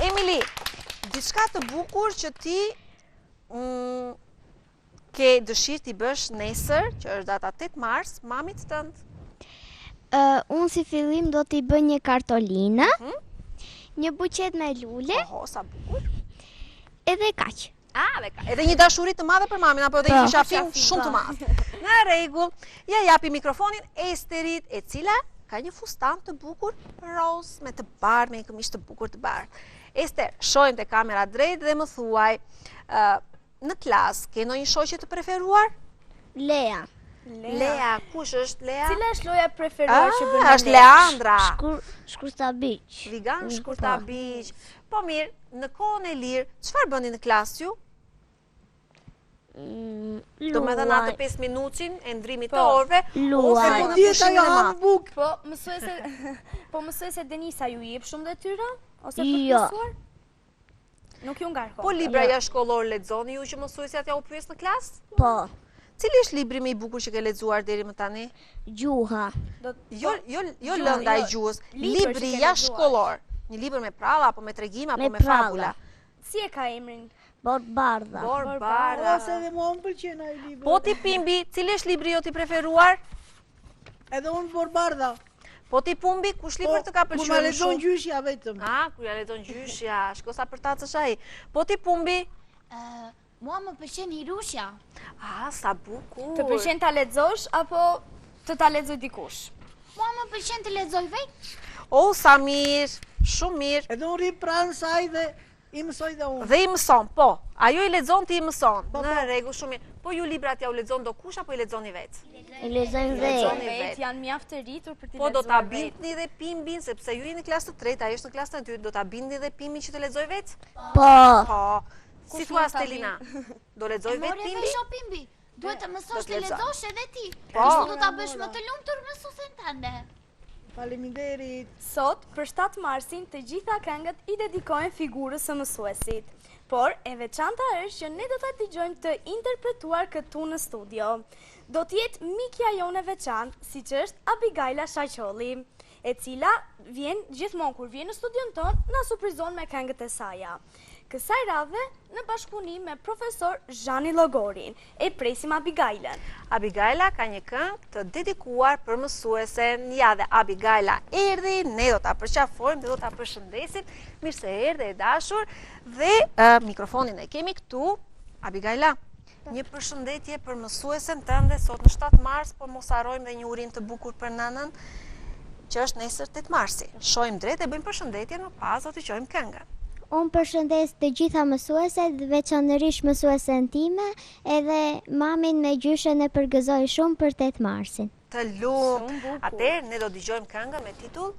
Emily, diçka të bukur që ti ke dëshirë t'i bësh nesër, që është data 8 mars, mamit tënd? Unë si fillim do t'i bëj një kartolinë, një buqet me lule. Oho, sa bukur. Edhe kaq. Edhe një dashuri të madhe për mamin, apo edhe një qafim shumë të madhe. Në rregull, ja japi mikrofonin Esterit, e cila ka një fustan të bukur roz me të bardhë, me një këmishë të bukur të bardhë. Ester, shojmë te kamera drejt dhe më thuaj, në klasë, ke ndonjë shoqe të preferuar? Lea. Lea, kush është Lea? Cila është loja preferuar që bën? Është Leandra. Shkurta biq. Vigan shkurta biq. Po mirë, në kohën e lirë, çfarë bëni në klasë ju? Do me dhe atë 5 minutin e ndrimit të orëve, ose po në pushimin e madh. Po mësuese Denisa ju jep shumë detyra? Ose përkusuar? Nuk ju ngarko. Po libra jashtëkollor lexoni ju që mësuesjat ja u pyes në klasë? Po. Cili është libri më i bukur që ke lexuar deri më tani? Gjuha. Jo lënda e gjuhës, libri jashtëkollor. Një libër me pralla, apo me tregime, apo me fabula. Si e ka emrin? Borbardha. Borbardha. Ose edhe mua më pëlqen ai libri. Po ti Pimbi, cili është libri jot i preferuar? Edhe unë Borbardha. Po ti Pumbi, kush libër të ka pëlqyer? Kur ma lexon gjyshja vetëm. Kur ja lexon gjyshja, shko sa për tacësh ai. Po ti Pumbi? Mua më pëlqen Hirusha. Sa bukur. Të pëlqen ta lexosh apo të ta lexoj dikush? Mua më pëlqen të lexoj vetë. Sa mirë, shumë mirë. Edhe unë rri pranë saj dhe i mësoj dhe unë. Dhe i mëson, po. Ajo i lexon, ti i mëson. Në rregull, shumë mirë. Po ju librat ja u lexon do kush apo i lexoni vetë? I lexojmë vetë. Janë mjaft të rritur për t'i lexuar. Po do ta bindni dhe Pimbin, sepse ju jeni në klasë të tretë, ai është në klasën e dytë, do ta bindni dhe Pimbin që të lexoj vetë? Po. Si thua Stelina? Do lexoj vetë Pimbi? More vesh Pimbi. Duhet të mësosh të lexosh edhe ti. Po. Kështu do ta bësh më të lumtur mësuesen tënde. Faleminderit. Sot, për 7 marsin, të gjitha këngët i dedikojnë figurës së mësuesit. Por, e veçanta është që ne do ta dëgjojmë të interpretuar këtu në studio. Do t'jetë mikja jone veçantë, siç është Abigaila Shaqolli, e cila vjen gjithmonë kur vjen në studion ton, na surprizon me këngët e saja. Kësaj radhe në bashkëpunim me profesor Zhani Logorin. E presim Abigailën. Abigaila ka një këngë të dedikuar për mësuesen. Ja dhe Abigaila erdhi, ne do ta përqafojmë dhe do ta përshëndesim. Mirë se erdhe e dashur dhe mikrofonin e kemi këtu. Abigaila, një përshëndetje për mësuesen tënde sot në 7 mars, por mos harrojmë dhe një urim të bukur për nënën, që është nesër 8 marsi. Shojmë drejt e bëjmë përshëndetjen, më pas do të dëgjojmë këngën. Unë përshëndes të gjitha mësueset, veçanërisht mësuesen time, edhe mamin me gjyshen e përgëzoj shumë për 8 marsin. Të lumë. Atëherë ne do dëgjojmë këngën me titull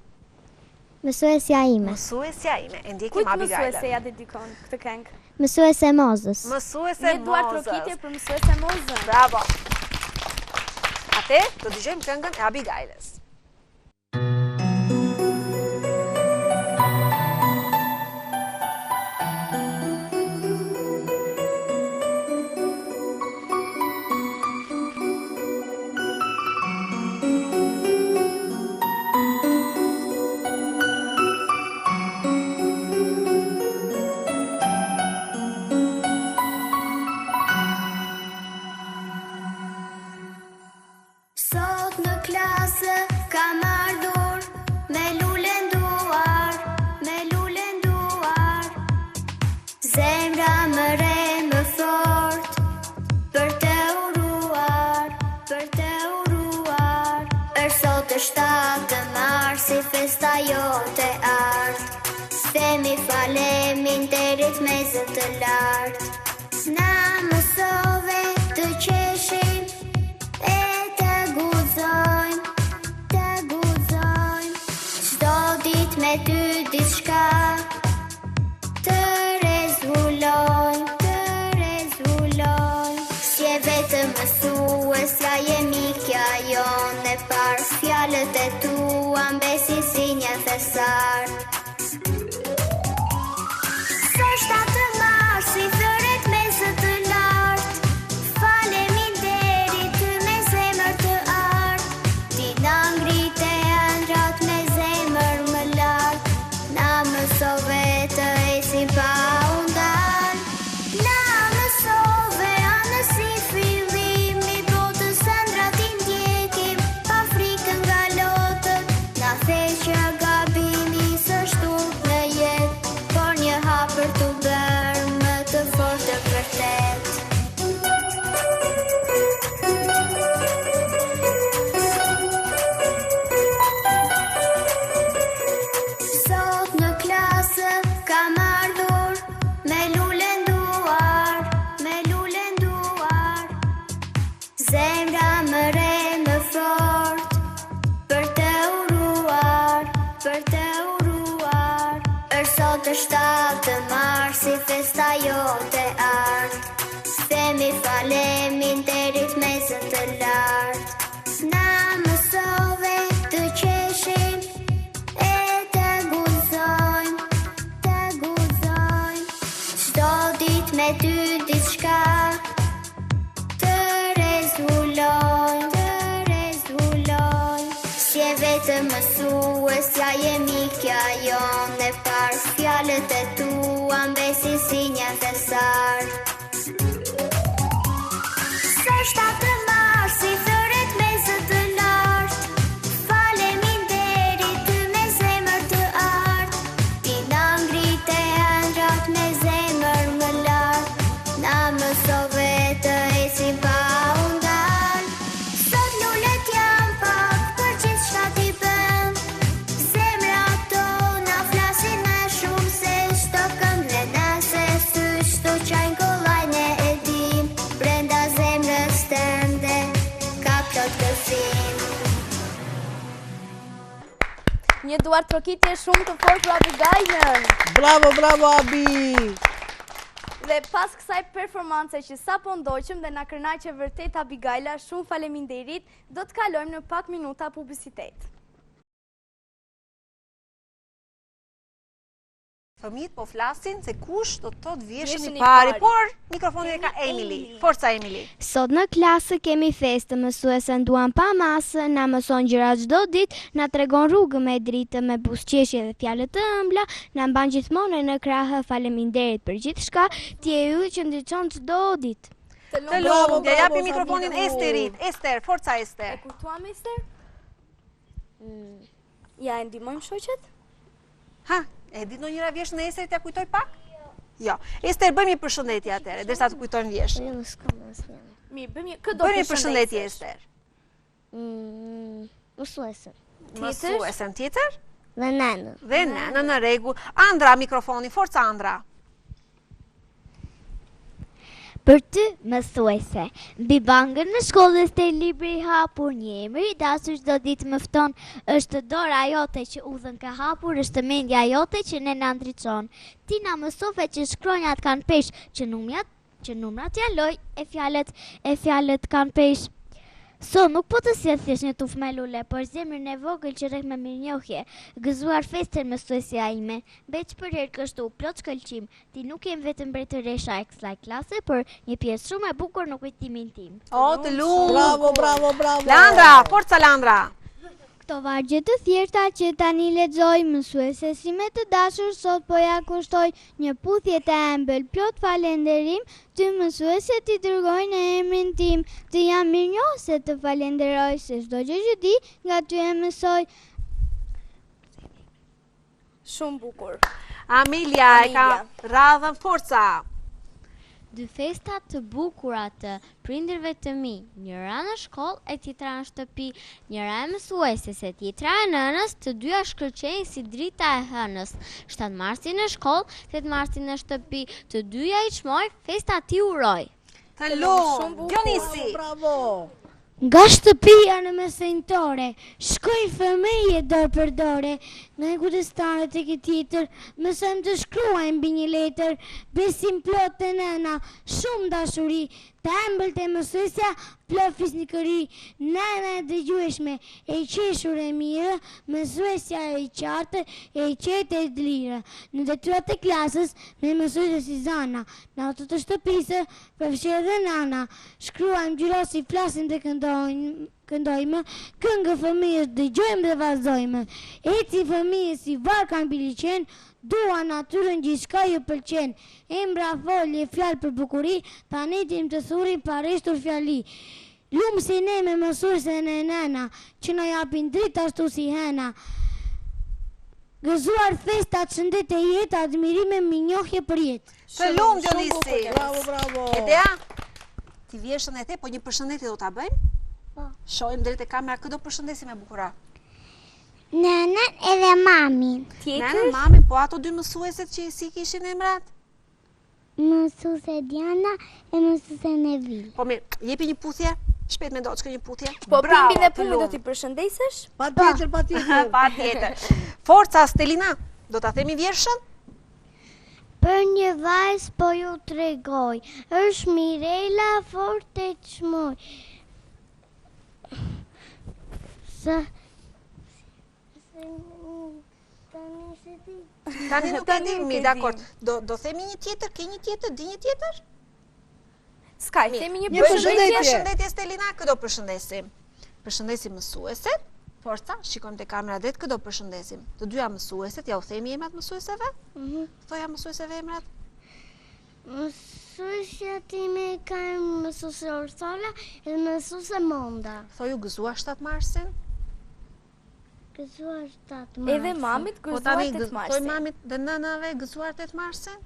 Mësuesja ime. Mësuesja ime. E ndjekim Kujt Abigailën. mësuese ja dedikon këtë këngë? Mësuese Mozës. Mësuese Një duar Mozës. trokitje për mësuese Mozën. Bravo. Atëherë do dëgjojmë këngën e Abigailës. nderit me zë të lartë. Na mësove të qeshim e të guxojmë, çdo ditë me ty diçka të rezulojmë. Si e vetëm mësuesja jemi kja jonë e parë, fjalët e tua mbesin si një thesar. Së 7 marsi thëret me zë të lartë, faleminderit ty me zemër të artë, ti na ngrite ëndrat me zemër më lartë, na mësove të esim pa u ndalë, na mësove anë si fillimi botës, ëndrat i ndjekim pa frikën nga lotët, na the që gabimi s'është në jetë, por një hapër të bërë më të fortë të vërtet. Sot në klasë kam ardhur me lulen duar, zemra më re më fort, për të uruar. Sot është 7 marsi, festa jote ardh, themi faleminderit me zë të lartë. Na mësove të qeshim e të guxojmë, çdo ditë me ty diçka të rezulojmë. Si e vetëm mësuesja jemi kja jonë e parë, fjalët e tua mbesin si një thesar. Së 7 marsi thëret me zë të lartë, faleminderit ty me zemër të artë, ti na ngrite ëndrat me zemër më lartë, na mësove të esim pa u ndalë. Sot lulet jam pak për gjithçka ti bën, zemrat tona flasin më shumë se çdo këngë, nëse sy çdo qajnë kollajnë e dim, brenda zemrës tënde ka plot gëzim. Një duar trokitje shumë të fortë për Abigailën. Bravo, Abi! Dhe pas kësaj performance që sa po ndoqëm dhe na kënaqe vërtet Abigaila, shumë faleminderit, do të kalojmë në pak minuta publicitet. Fëmijët po flasin se kush do të thotë vjeshën i pari, por mikrofonin e ka Emily. Forca Emily. Sot në klasë kemi festë, mësuesen duan pa masë, na mëson gjëra çdo ditë, na tregon rrugën me dritë, me buzëqeshje dhe fjalë të ëmbla, na mban gjithmonë në krahë. Faleminderit për gjithçka, ti je yll që ndriçon çdo ditë. Të lumë, ja japi mikrofonin Esterit. Ester, forca Ester. E kuptuam Ester? Ja e ndihmojmë shoqet? Ha, e di ndonjëra vjeshën e Esterit, ja kujtoj pak? Jo. Ester, bëjmë një përshëndetje atëherë, derisa të kujtojmë vjeshën. Jo, s'kam asnjë. Mirë, bëjmë një përshëndetje Ester. Mësuesen. Mësuesen tjetër? Dhe nënën. Dhe nënën në rregull. Andra, mikrofoni, forca Andra. Për ty, mësuese, mbi bangën në shkollës te libri i hapur, një emër i dashur çdo ditë më fton, është dora jote që udhën ka hapur, është mendja jote që ne na ndriçon. Ti na mësove që shkronjat kanë peshë, që numrat janë loj, e fjalët kanë peshë. So, nuk po të sjell thjesht një tufë me lule, por zemrën e vogël që rrek me mirënjohje, gëzuar festën mësuesja ime, veç për herë kështu, plot shkëlqim. Ti nuk jem vetëm mbretëresha e kësaj klase, por një pjesë shumë e bukur në kujtimin tim. O, të lumë! Bravo! Landra, forca Landra! Këto vargje të thjeshta që tani lexoj, mësuese si me të dashur, sot po ja kushtoj një puthje të ëmbël. Plot falenderim, ty mësuese ti dërgoj në emrin tim. Të jam mirënjohëse të falenderoj se çdo gjë që di nga ty e mësoj. Shumë bukur. Amelia e ka radhën forca. dy festa të bukura të prindërve të mi. Njëra në shkollë e tjetra në shtëpi, njëra e mësueses e tjetra e nënës, të dyja shkëlqejnë si drita e hënës. 7 marsin në shkollë, 8 marsin në shtëpi, të dyja i çmoj, festa ti uroj. Të lumë, Dionisi. Bravo. Nga shtëpia në mesenjtore, shkoj fëmijë dorë për dore, nga e kudestare të këtë tjetër, mësojmë të shkruajmë mbi një letër, besim plot të nëna, shumë dashuri, të ëmbël të mësuesja, plot fisnikëri, nëna e dëgjueshme, e qeshur e mirë, mësuesja e qartë, e qetë e lirë. Në detyrat e klasës, me mësuesja si Zana, në ato të shtëpisë, përfshirë dhe nana, shkruajmë gjyrosi, flasim dhe këndojmë, këngë fëmijës dëgjojmë dhe vazhdojmë. Eci fëmijës si varka mbi liçen, dua natyrën gjithçka ju pëlqen. Embra folje fjalë për bukuri, tani tim të thuri pareshtur fjali. Lumë si ne me mësuesen e nëna, që na japin dritë ashtu si hena. Gëzuar festat, shëndet e jetë, admirime minjohje për jetë. Të lumë, Dionisi. Bravo, bravo. Edea, ti vjeshën e te, po një përshëndetje do ta bëjmë? Shohim drejt e kamera, këtë do përshëndesim e bukura. Nënën edhe mamin. Nënën, mamin, po ato dy mësueset që si kishin emrat? Mësuese Diana e mësuese Nevil. Po mirë, jepi një puthje, shpejt me ndoçkë një puthje. Po Bravo, pimbin e të pumi do lumë. t'i përshëndesësh? Patjetër. Patjetër. Forca Stelina, do ta themi vjershën? Për një vajzë po ju tregoj, është Mirela fort e çmoj. Tani nuk e di, mi, dakor. Do themi një tjetër, ke një tjetër, di një tjetër? Skaj, themi një Përshëndetje, përshëndetje. Stelina, këdo përshëndesim. Përshëndesim mësueset, forca, shikojmë te kamera drejt, këdo përshëndesim. Të dyja mësueset, ja u themi emrat mësueseve? Thoja mësueseve emrat? Mësuesja time ka mësuese Ursula edhe mësuese Monda. Thoju gëzuar 7 marsin? Gëzuar 7 marsin. Edhe mamit Po gëzuar tani 8 thoj marsin. mamit dhe nënave gëzuar 8 marsin?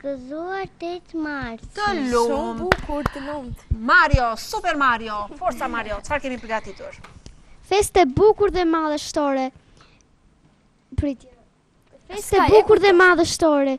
Gëzuar 8 marsin. Të Shumë lumë. bukur, të lumt. Mario, Super Mario, forca Mario, çfarë kemi përgatitur? Feste bukur dhe madhështore. Pritje. Feste Ska, bukur dhe madhështore.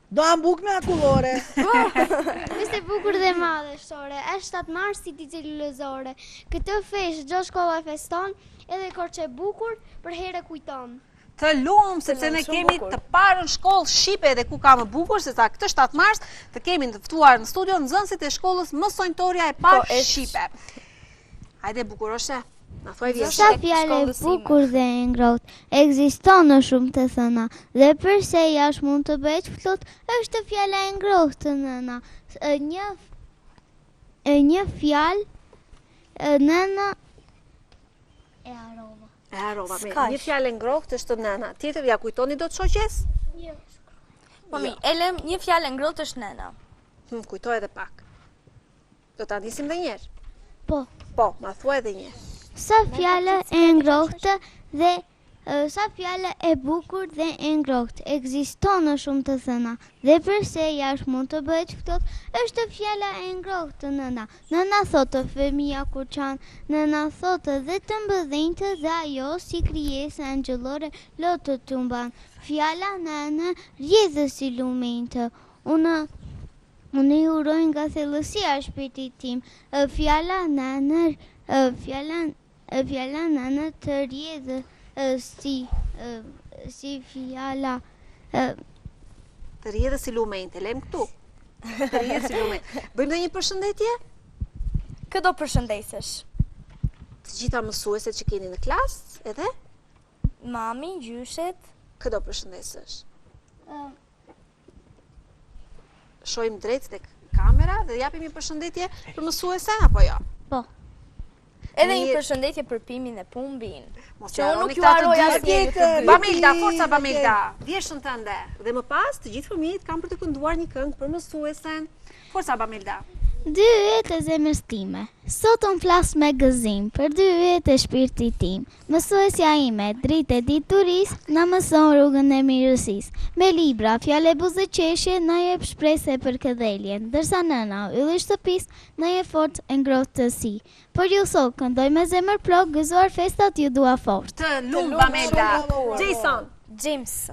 Do ambuk me akullore. Feste bukur dhe madhështore. Është 7 marsi ditë lulëzore. Këtë festë çdo shkolla e feston, edhe korçe bukur për herë kujton. Të lumë, sepse ne shumë kemi bukur. të parën shkollë shqipe dhe ku ka më bukur, se sa këtë 7 mars të kemi të ftuar në studio nxënësit e shkollës mësonjtoria e parë Po, shqipe. Hajde bukuroshe, na thuaj vjeshe. Sa fjalë e bukur dhe e ngrohtë ekziston në shumë të thëna, dhe përse jashtë mund të bëhet flut, është fjala e ngrohtë nëna. Një fjalë nëna e arova. E harova, me Skaq. një fjalë ngrohtë është nëna. Tjetër ja kujtoni dot shoqes? Po mi, elem, një fjalë ngrohtë është nëna. Kujtoj edhe pak. Do ta nisim edhe një herë. Po. Po, ma thuaj edhe një herë. Sa fjalë e ngrohtë dhe sa fjalë e bukur dhe e ngrohtë ekziston në shumë të thëna, dhe përse jashtë mund të bëhet ftohtë, është fjala e ngrohtë nëna. Nëna thotë fëmia kur çan, nëna thotë dhe të mbëdhenjtë dhe ajo si krijesë angjëllore lotë tumban. Fjala nëna rjedhë si lumenjtë. Unë i uroj nga thellësia e shpirtit tim. Fjala nëna të rjedhë si fjala Të rjedhë si lumente, lem këtu. Të rjedhë si lumente. Bëjmë dhe një përshëndetje? Këdo përshëndesësh. Të gjitha mësueset që keni në klasë, edhe? Mami, gjyshet. Këdo përshëndesësh. Shojmë drejt tek kamera dhe japim një përshëndetje për mësuesen apo jo? Po. Edhe një përshëndetje për pimin e pumbin. Mos Që e unë harroni nuk ju këta të harroj gjithë. asnjëri këtë dy. Bamilda, forca Bamilda, vjeshën tënde. Dhe më pas të gjithë fëmijët kanë për të kënduar një këngë për mësuesen. Forca Bamilda. 2 yjet e zemrës time. Sot unë flas me gëzim për 2 yjet e shpirtit tim. Mësuesja ime, dritë e dituris, na mëson rrugën e mirësisë. Me libra, fjale buzëqeshje, na jep shpresë për këdheljen, ndërsa nëna, ylli shtëpis, na jep forcë e ngrohtësi. Por ju sot këndoj me zemër plot, gëzuar festat ju dua fort. Të lumë Pamela. Jason. James.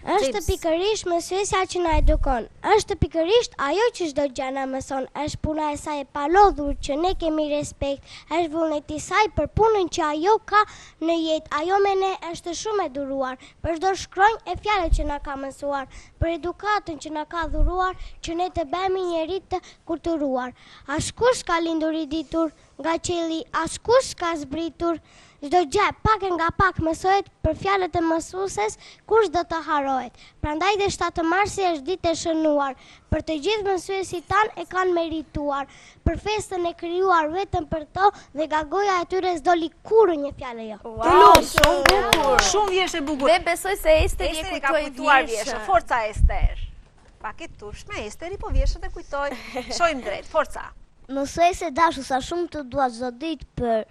Është pikërisht mësuesja që na edukon. Është pikërisht ajo që çdo gjë na mëson. Është puna e saj e palodhur që ne kemi respekt. Është vullneti i saj për punën që ajo ka në jetë. Ajo me ne është shumë e duruar. Për çdo shkronjë e fjalë që na ka mësuar, për edukatën që na ka dhuruar, që ne të bëhemi njerëz të kulturuar. Askush ka lindur i ditur nga qielli, askush ka zbritur. Çdo gjë pak e nga pak mësohet për fjalët e mësueses, kush do të harohet. Prandaj dhe 7 marsi është ditë e shënuar. Për të gjithë mësuesit tanë e kanë merituar. Për festën e krijuar vetëm për to dhe nga goja e tyre s'doli kurrë një fjalë jo. Shumë bukur. Shumë vjesh e bukur. Dhe besoj se Ester Ester ka kujtuar vjeshtë. Forca Ester. Pak e tushme, Esteri po vjeshtë e kujtoj. Shojmë drejt, forca. Mësuese dashur, sa shumë të dua çdo ditë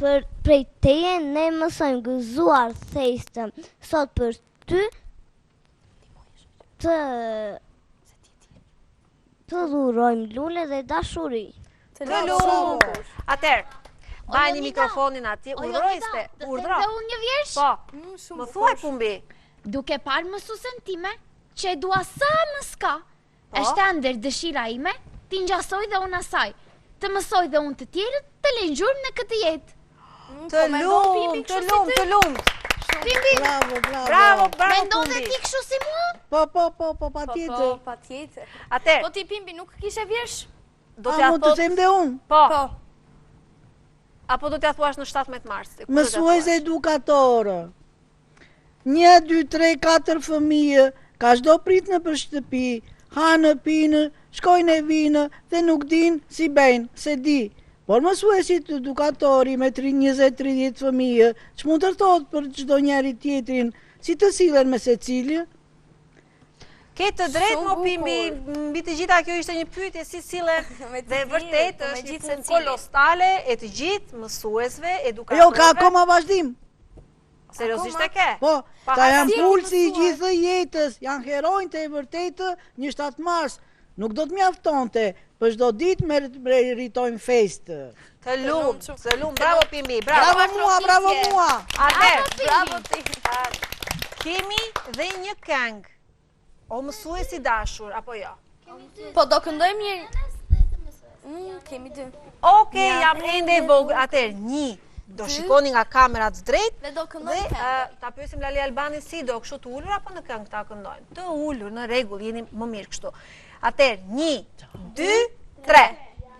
për prej teje, ne mësojmë gëzuar festën sot për ty të dhurojmë lule dhe dashuri. Të lumë. Atëherë, bajni mikrofonin atje, urdhrojste. Dhe unë një vjesh? Po, më thuaj Pumbi. Duke parë mësuesen time, që e dua sa më s'ka, është ender dëshira ime, ti ngjasoj dhe unë asaj, të mësoj dhe unë të tjerët, të lejnë gjurmë në këtë jetë. Të lumë. Pimbi. Bravo. Mendon dhe ti kështu si mua? Po, patjetër. Atëherë. Po ti Pimbi nuk kishe vjesh? Mund të them dhe unë? Po. Apo do t'ja thuash në 17 mars? Mësuese edukatore. 1, 2, 3, 4 fëmijë, ka çdo prit në për shtëpi, hanë, pinë, shkojnë e vinë dhe nuk din si bëjnë, se di. Por mësuesit edukatori me 20-30 fëmijë, që mund të thot për çdo njeri tjetrin, si të sillen me secili? Ke të drejtë më Pimbi, mbi të gjitha kjo ishte një pyetje si sillen dhe vërtet është një punë kolosale e të gjithë mësuesve, edukatorëve. Jo, ka akoma vazhdim. Seriozisht e ke? Po, ta janë pulsi i gjithë jetës, janë heronjtë e vërtetë një 7 mars. Nuk do të mjaftonte, për çdo ditë meritojmë festë. Të lumë, bravo Pimbi, bravo. Bravo mua. Bravo ti. Kemi dhe një këngë. O mësuesi dashur, apo jo? Po do këndojmë një... Kemi 2. Okej, jam ende e vogël. Atëherë, 1. Do shikoni nga kamerat drejt dhe do këndojmë ta pyesim Lali Albani si do kështu të ulur apo në këngë ta këndojmë. Të ulur, në rregull, jeni më mirë kështu. Atëherë, 1, 2, 3.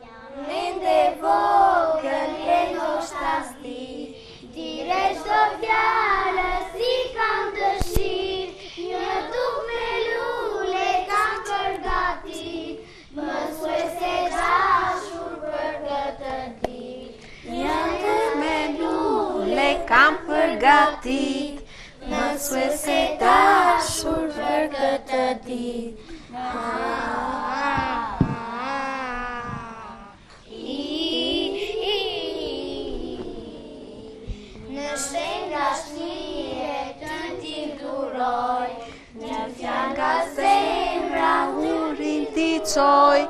Jam ende vogël e ndoshta s'di, dire çdo fjalë si kam dëshirë, një duk me lule kam përgatit, mësuese dashur për këtë ditë. Një duk me lule kam përgatit, mësuese dashur për këtë ditë. Në shenjë nga shnije të ti duroj, një fjalë nga zemra urin ti qoj,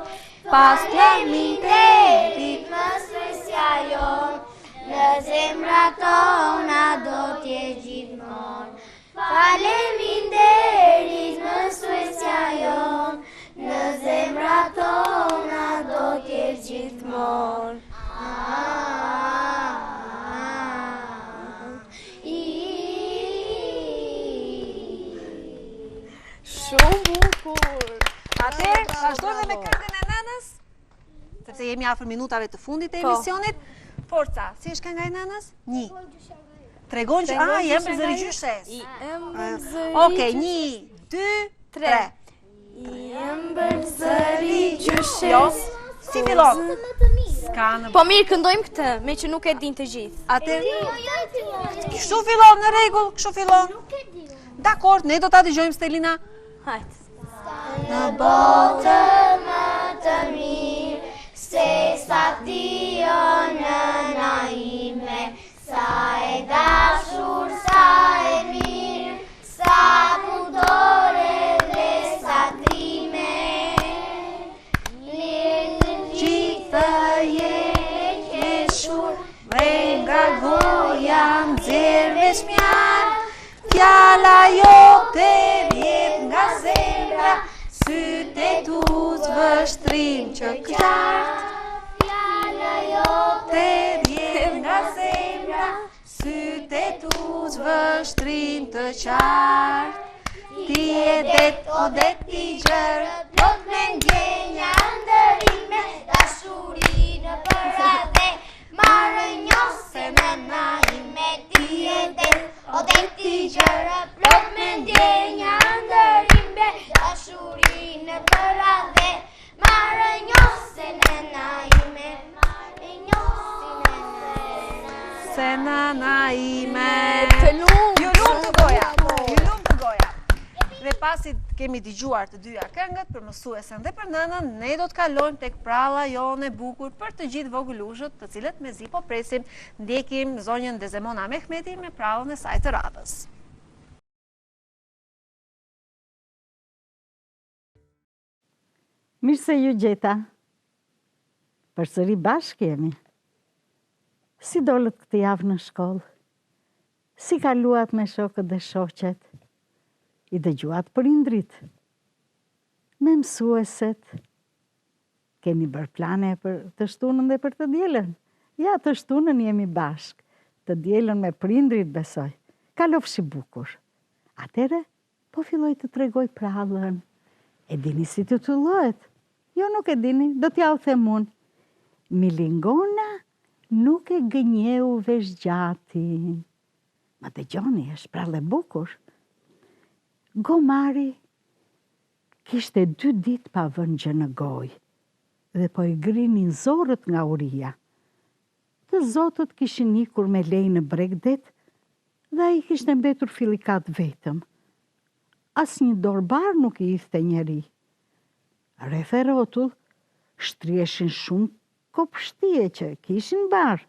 pas faleminderit mësuesja jon, në zemra tona do t'je gjithmonë. Faleminderit mësuesja jon, në zemra tona do t'je gjithmonë. Shumë bukur. Atëherë, vazhdojmë me këngën e nënës, sepse jemi afër minutave të fundit të emisionit. Forca, si është kënga e nënës? 1. Tregon që jem zëri gjyshes. Okej, 1, 2, 3. Jem zëri gjyshes. Si fillon? Po mirë, këndojmë këtë, me që nuk e din të gjithë. Atëherë, kështu fillon, në rregull, kështu fillon. Dakor, ne do ta dëgjojmë Stelina. Hajde. Në botë më të mirë, se sa ti o nëna ime, sa e dashur, sa e mirë, sa pudore dhe sa trime. Lirë të gjithë je qeshur, dhe nga goja nxjerr veç mjar, fjala jote vjet nga zemra, sytë e tu zvështrim që qartë. fjala jote Vjet nga zemra, sytë e tu zvështrim të qartë. Ti e det, o det ti gjërë, plot me ndjenja ndërime, dashuri në përradhe, marrë njose nëna ime. Ti e det, o det ti gjërë, plot me ndjenja ndërime, dashuri në përradhe, marrë njose nëna ime. Marrë njose nëna ime. se nëna ime. Të lumë! Ju lumë të goja, ju lumë të goja. Dhe pasi kemi dëgjuar të dyja këngët për mësuesen dhe për nënën, ne do të kalojmë tek pralla jone bukur për të gjithë vogëlushët, të cilët mezi po presim. Ndjekim zonjën Dezemona Mehmeti me prallën e saj të radhës. Mirë se ju gjeta. Përsëri bashkë jemi. Si dolët këtë javë në shkollë? Si kaluat me shokët dhe shoqet? I dëgjuat prindrit? Me mësueset? Keni bërë plane për të shtunën dhe për të dielën? Ja, të shtunën jemi bashkë. Të dielën me prindrit besoj. Kalofshi bukur. Atere, po filloj të tregoj prallën. E dini si të tullohet? Jo, nuk e dini, do t'ja u them unë. Milingona nuk e gënjeu vesh gjatin. Ma dëgjoni, është prallë e bukur. Gomari kishte 2 ditë pa vënë gjë në gojë dhe po i grinin zorët nga uria. Të zotët kishin ikur me lej në Bregdet dhe ai kishte mbetur filikat vetëm. As një dorbar nuk i ishte njeri. Rreth e rrotull shtrieshin shumë kopshtie që kishin barë,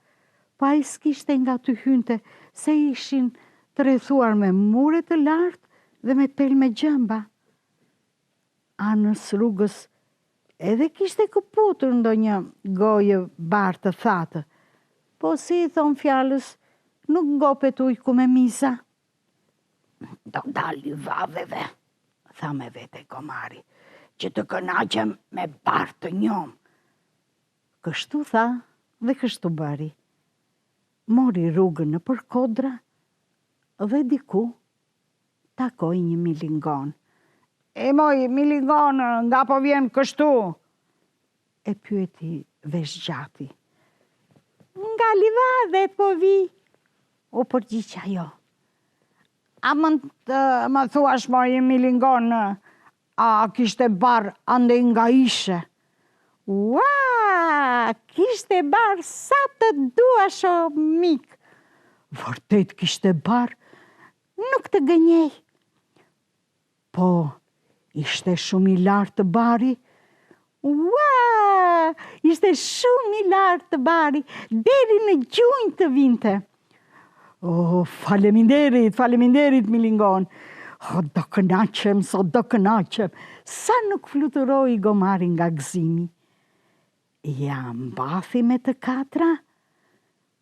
pa i s'kishte nga të hynte se ishin të rrethuar me mure të lartë dhe me pelme gjëmba. Anës rrugës edhe kishte këputur ndonjë gojë barë të thatë, po si i thon fjalës, nuk ngopet ujku me misa. Do dali vaveve, tha me vete Gomari, që të kënaqem me barë të njom. Kështu tha dhe kështu bëri. Mori rrugën në përkodra dhe diku takoi një milingon. E moj, milingon, nga po vjen kështu? E pyeti vesh gjati. Nga livadhet po vi, u përgjigj ajo. A mund të më thuash moj milingon, a kishte barë ande nga ishe? Ua, kishte barë sa të duash o mik. Vërtet kishte barë, nuk të gënjej. Po, ishte shumë i lartë të bari. Ua, ishte shumë i lartë të bari, deri në gjunjë të vinte. Oh, faleminderit, milingon. Do kënaqem, do kënaqem. Sa nuk fluturoi Gomari nga gëzimi. Ja mbathi me të katra,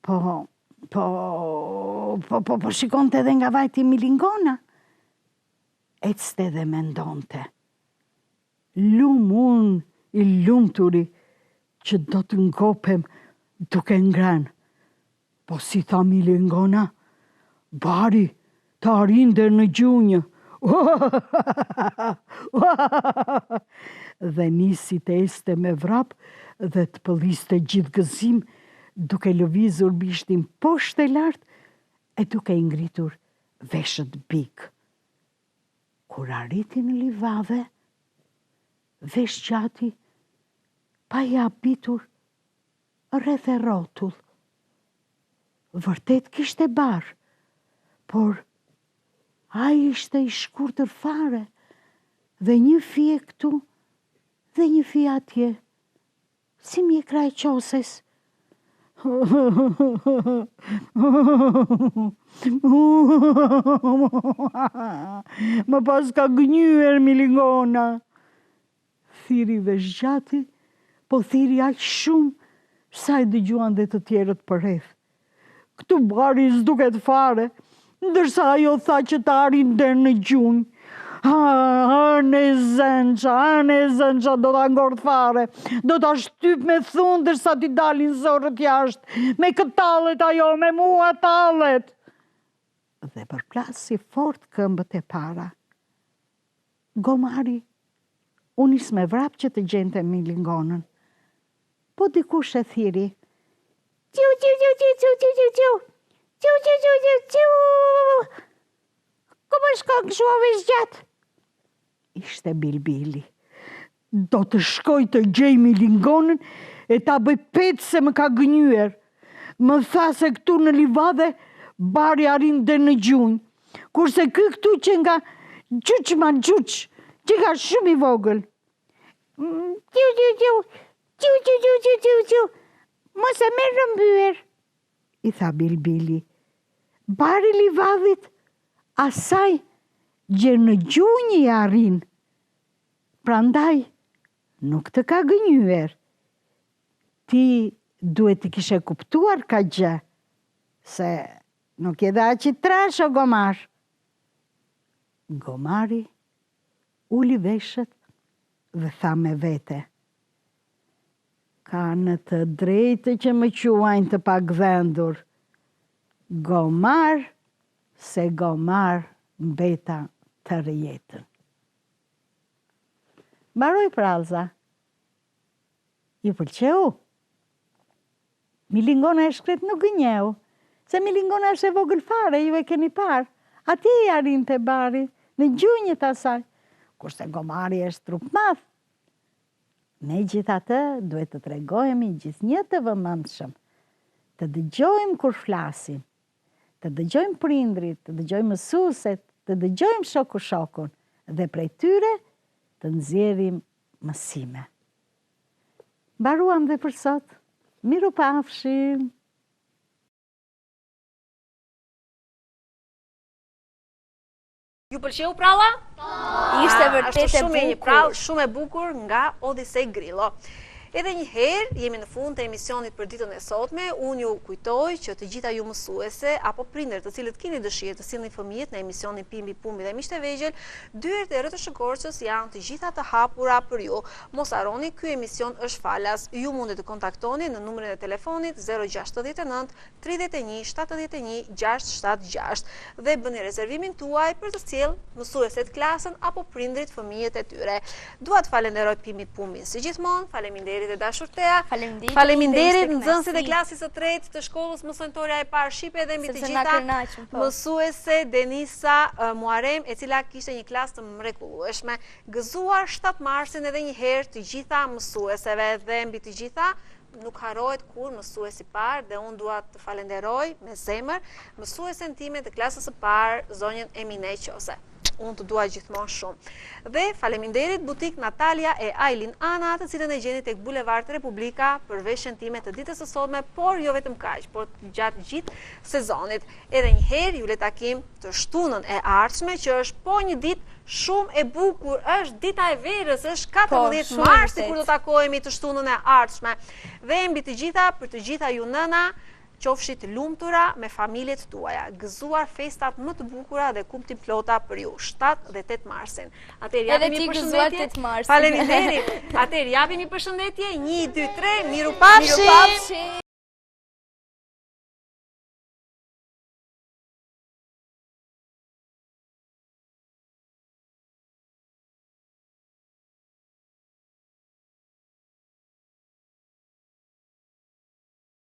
po shikonte edhe nga vajti milingona. Ecte dhe mendonte. Unë i lumturi që do të ngopem duke ngrënë. Po si tha milingona, bari të arinde në gjunjë. Dhe nisi të este me vrap dhe të pëlliste gjithë gëzim, duke lëvizur bishtin poshtë e lartë e duke i ngritur veshët bik. Kur arriti në livadhe, vesh gjati pa i habitur rreth e rrotull. Vërtet kishte barë, por ai ishte i shkurtër fare dhe një fije këtu Dhe një fia atje, si mi e kraj qoses. Më pas ka gënyer Milingona. Thiri vesh gjati, po thiri aq shumë, sa i dëgjuan dhe të tjerët përreth. Këtu bari s'duket fare, ndërsa ajo tha që të arin der në gjunjë. Arne zënqa, do t'a ngordh fare, do t'a shtyp me thunë dërsa t'i dalin zorët jashtë, me këtë tallet ajo, me mua tallet. Dhe përplasi fort këmbët e para. Gomari, unë is me vrap që të gjente Milingonën. Po dikush e thiri, qiu, qiu, qiu, qiu, qiu, qiu, qiu, qiu, qiu, qiu, qiu, qiu, qiu, ku më shkon këshuave zgjatë? Ishte Bilbili. Do të shkoj të gjej Milingonën e ta bëj petë se më ka gënyer. Më tha se këtu në livadhe bari arin dhe në gjunjë, kurse këtu që nga gjuq ma gjuq, që nga shumë i vogël. Qiu, qiu, qiu, qiu, qiu, qiu, qiu, qiu, qiu, mos e merë rëmbyer, i tha Bilbili. Bari livadhit, asaj gjë në gjunjë i arrin. Prandaj, nuk të ka gënyer. Ti duhet të kishe kuptuar ka gjë, se nuk je dhe aq i trash o Gomar. Gomari uli veshët dhe tha me vete. Ka në të drejtë që më quajnë të pagdhendur. Gomar, se Gomar mbeta të rjetën. Mbaroj prallza. Ju pëlqeu? Milingona e shkret nuk gënjeu, se Milingona është e vogël fare, ju e keni parë. Ati i arin të bari, në gjunjët asaj, kurse Gomari është trup madh. Me gjithatë, duhet të tregojmë gjithnjë të vëmendshëm, të dëgjojmë kur flasin, të dëgjojmë prindrit, të dëgjojmë mësuesit, të dëgjojmë shokun, dhe prej tyre të nxjerrim mësime. Mbaruam dhe për sot. Miru pafshim. Ju pëlqeu pralla? Ishte vërtet e shumë një bukur. prallë shumë e bukur nga Odisej Grillo. Edhe një herë, jemi në fund të emisionit për ditën e sotme, unë ju kujtoj që të gjitha ju mësuese, apo prindër të cilët keni dëshirë të sillni fëmijët në emisionin Pimbi Pumbi dhe Miqtë e Vegjël, dyert e rrëtëshëkorçës janë të gjitha të hapura për ju. Mos harroni, ky emision është falas. Ju mundet të kontaktoni në numrin e telefonit 069 31 71 676 dhe bëni rezervimin tuaj për të sjellë mësueset klasën apo prindrit fëmijët e tyre. Dua të falenderoj Pimbit Pumbin si gjithmonë, faleminderit e dashur Tea. Faleminderit nxënësit e klasës së tretë të shkollës mësonjtoria e parë shqipe dhe mbi të gjitha mësuese Denisa Muarem, e cila kishte një klasë të mrekullueshme. Gëzuar 7 marsin edhe një herë të gjitha mësueseve dhe mbi të gjitha nuk harrohet kur mësuesi parë dhe unë dua të falenderoj me zemër mësuesen time të klasës së parë, zonjën Emine Qose. Unë të dua gjithmonë shumë. Dhe faleminderit butik Natalia e Ailin Ana, të cilën e gjeni tek Bulevard Republika për veshjen time të ditës së sotme, por jo vetëm kaq, por gjatë gjithë sezonit. Edhe një herë ju le takim të shtunën e ardhshme, që është po një ditë shumë e bukur, është dita e verës, është 14 marsi kur do takohemi të shtunën e ardhshme. Dhe mbi të gjitha, për të gjitha ju nëna, qofshit lumtura me familjet tuaja, gëzuar festat më të bukura dhe kumtim plota për ju, 7 dhe 8 marsin. Atëherë japim një përshëndetje. Faleminderit. Atëherë japim një përshëndetje, 1, 2, 3, miru pafshim.